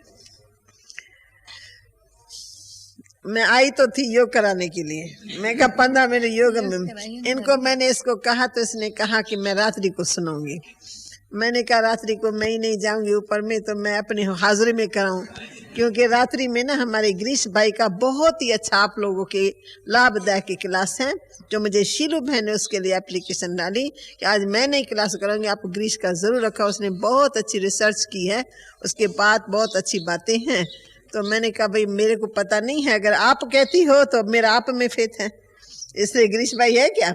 मैं आई तो थी योग कराने के लिए। मैं कहा 15 मिनट योग में। इनको मैंने इसको कहा तो इसने कहा कि मैं रात्रि को सुनाऊंगी। मैंने कहा रात्रि को मैं ही नहीं जाऊंगी ऊपर में, तो मैं अपनी हाजिरी में कराऊं, क्योंकि रात्रि में ना हमारे गिरीश भाई का बहुत ही अच्छा आप लोगों के लाभदायक की क्लास है, जो मुझे शीलू बहन ने उसके लिए एप्लीकेशन डाली कि आज मैं नहीं क्लास कराऊंगी, आप गिरीश का जरूर रखा। उसने बहुत अच्छी रिसर्च की है, उसके बाद बहुत अच्छी बातें हैं। तो मैंने कहा भाई मेरे को पता नहीं है, अगर आप कहती हो तो मेरा आप में फेथ है। इसलिए गिरीश भाई है क्या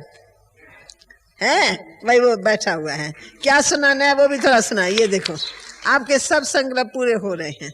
है भाई, वो बैठा हुआ है। क्या सुनाना है वो भी थोड़ा सुनाइए। देखो आपके सब संकल्प पूरे हो रहे हैं।